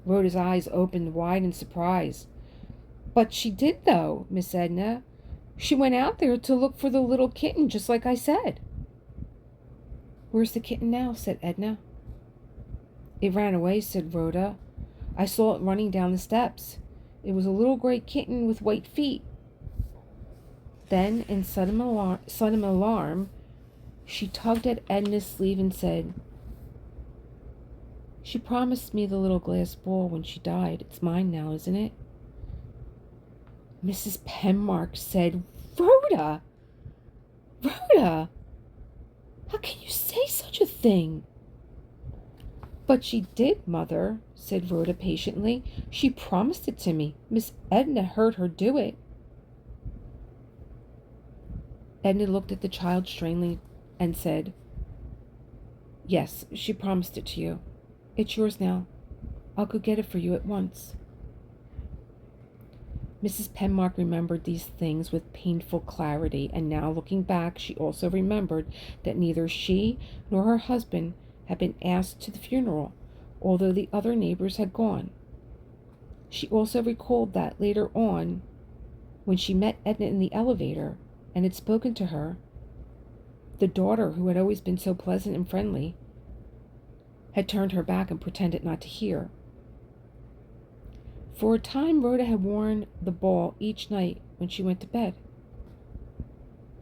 S1: Rhoda's eyes opened wide in surprise. But she did, though, Miss Edna. She went out there to look for the little kitten, just like I said. Where's the kitten now? Said Edna. It ran away, said Rhoda. I saw it running down the steps. It was a little gray kitten with white feet. Then, in sudden alarm, she tugged at Edna's sleeve and said, She promised me the little glass ball when she died. It's mine now, isn't it? Mrs. Penmark said, Rhoda! Rhoda! How can you say such a thing? But she did, Mother, said Rhoda patiently. She promised it to me. Miss Edna heard her do it. Edna looked at the child strangely and said, Yes, she promised it to you. It's yours now. I'll go get it for you at once. Mrs. Penmark remembered these things with painful clarity, and now looking back, she also remembered that neither she nor her husband had been asked to the funeral, although the other neighbors had gone. She also recalled that later on, when she met Edna in the elevator and had spoken to her, the daughter, who had always been so pleasant and friendly, had turned her back and pretended not to hear. For a time, Rhoda had worn the ball each night when she went to bed.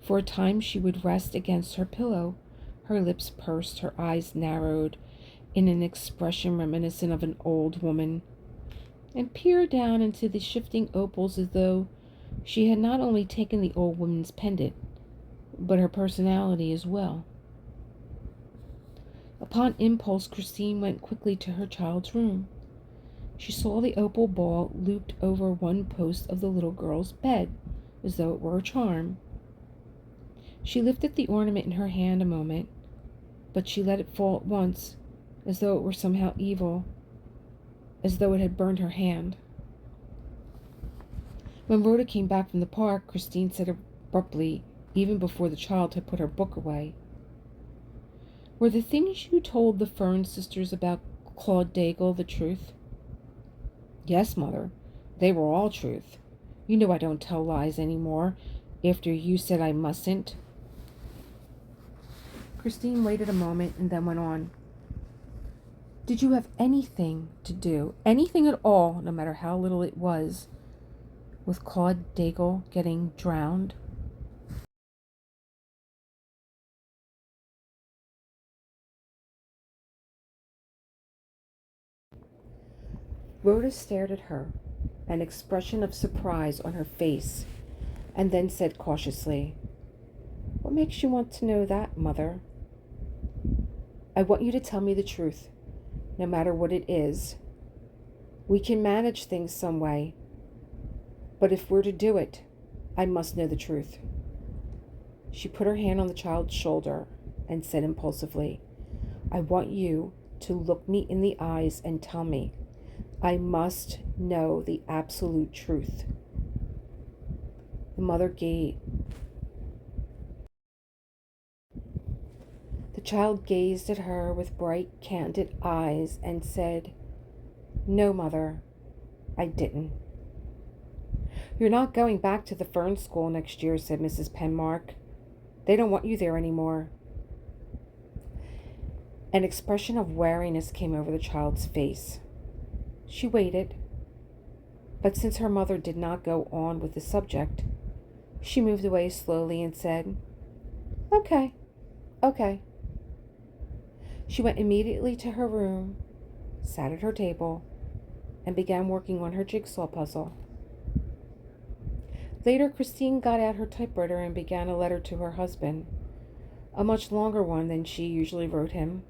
S1: For a time, she would rest against her pillow, her lips pursed, her eyes narrowed in an expression reminiscent of an old woman, and peer down into the shifting opals as though she had not only taken the old woman's pendant, but her personality as well. Upon impulse, Christine went quickly to her child's room. She saw the opal ball looped over one post of the little girl's bed, as though it were a charm. She lifted the ornament in her hand a moment, but she let it fall at once, as though it were somehow evil, as though it had burned her hand. When Rhoda came back from the park, Christine said abruptly, even before the child had put her book away, Were the things you told the Fern sisters about Claude Daigle the truth? Yes, Mother. They were all truth. You know I don't tell lies any more, after you said I mustn't. Christine waited a moment and then went on. Did you have anything to do, anything at all, no matter how little it was, with Claude Daigle getting drowned? Rhoda stared at her, an expression of surprise on her face, and then said cautiously, What makes you want to know that, Mother? I want you to tell me the truth, no matter what it is. We can manage things some way. But if we're to do it, I must know the truth. She put her hand on the child's shoulder and said impulsively, I want you to look me in the eyes and tell me. I must know the absolute truth. The mother gazed. The child gazed at her with bright, candid eyes and said, No, mother, I didn't. You're not going back to the Fern School next year, said Mrs. Penmark. They don't want you there anymore. An expression of wariness came over the child's face. She waited, but since her mother did not go on with the subject, she moved away slowly and said, Okay, okay. She went immediately to her room, sat at her table, and began working on her jigsaw puzzle. Later, Christine got out her typewriter and began a letter to her husband, a much longer one than she usually wrote him.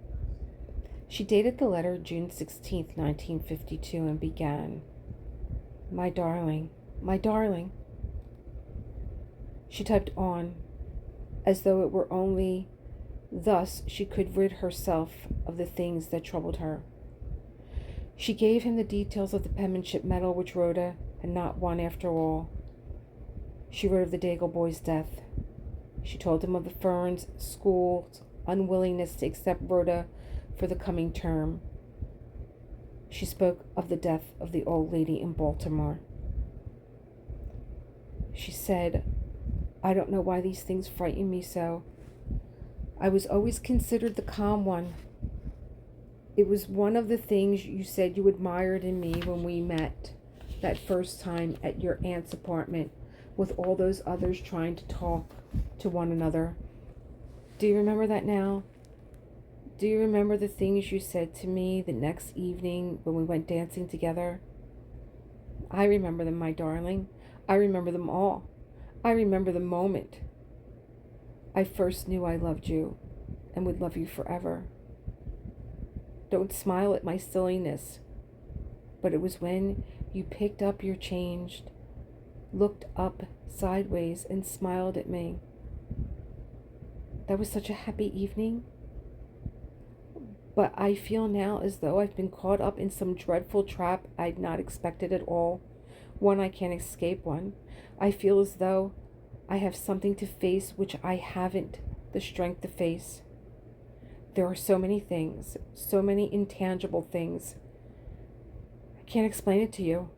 S1: She dated the letter June 16th, 1952, and began, My darling, my darling. She typed on, as though it were only thus she could rid herself of the things that troubled her. She gave him the details of the penmanship medal which Rhoda had not won after all. She wrote of the Daigle boy's death. She told him of the Ferns school's unwillingness to accept Rhoda for the coming term. She spoke of the death of the old lady in Baltimore. She said, I don't know why these things frighten me so. I was always considered the calm one. It was one of the things you said you admired in me when we met that first time at your aunt's apartment with all those others trying to talk to one another. Do you remember that now? Do you remember the things you said to me the next evening when we went dancing together? I remember them, my darling. I remember them all. I remember the moment I first knew I loved you and would love you forever. Don't smile at my silliness, but it was when you picked up your change, looked up sideways and smiled at me. That was such a happy evening. But I feel now as though I've been caught up in some dreadful trap I'd not expected at all, one I can't escape one. I feel as though I have something to face which I haven't the strength to face. There are so many things, so many intangible things. I can't explain it to you,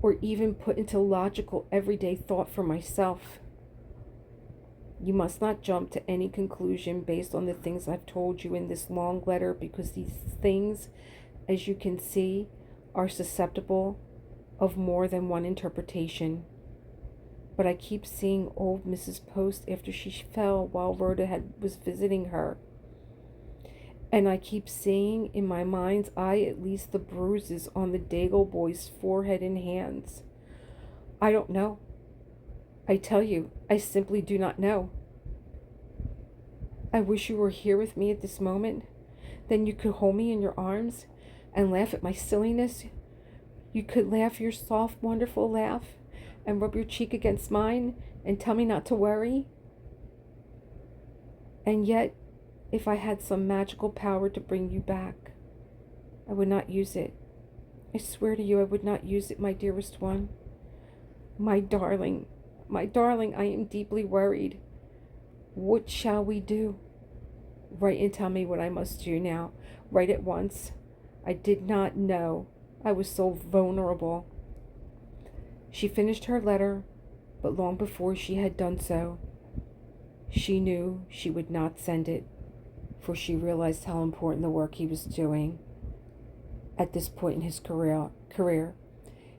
S1: or even put into logical everyday thought for myself. You must not jump to any conclusion based on the things I've told you in this long letter, because these things, as you can see, are susceptible of more than one interpretation. But I keep seeing old Mrs. Post after she fell while Rhoda was visiting her. And I keep seeing in my mind's eye at least the bruises on the Daigle boy's forehead and hands. I don't know. I tell you, I simply do not know. I wish you were here with me at this moment. Then you could hold me in your arms and laugh at my silliness. You could laugh your soft, wonderful laugh and rub your cheek against mine and tell me not to worry. And yet, if I had some magical power to bring you back, I would not use it. I swear to you I would not use it, my dearest one. My darling, I am deeply worried. What shall we do? Write and tell me what I must do now. Write at once. I did not know I was so vulnerable. She finished her letter, but long before she had done so, she knew she would not send it, for she realized how important the work he was doing at this point in his career.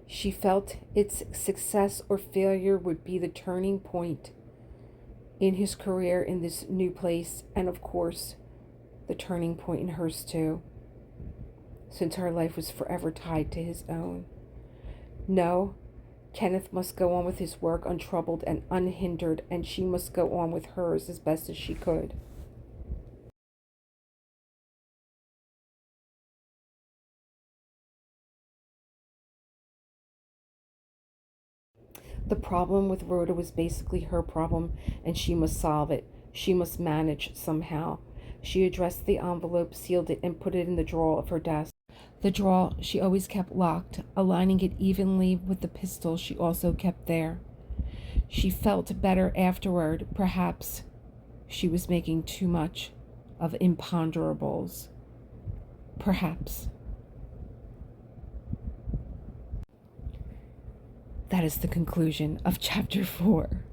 S1: She felt its success or failure would be the turning point in his career in this new place, and of course, the turning point in hers too, since her life was forever tied to his own. No, Kenneth must go on with his work untroubled and unhindered, and she must go on with hers as best as she could. The problem with Rhoda was basically her problem, and she must solve it. She must manage somehow. She addressed the envelope, sealed it, and put it in the drawer of her desk. The drawer she always kept locked, aligning it evenly with the pistol she also kept there. She felt better afterward. Perhaps she was making too much of imponderables. Perhaps. That is the conclusion of chapter 4.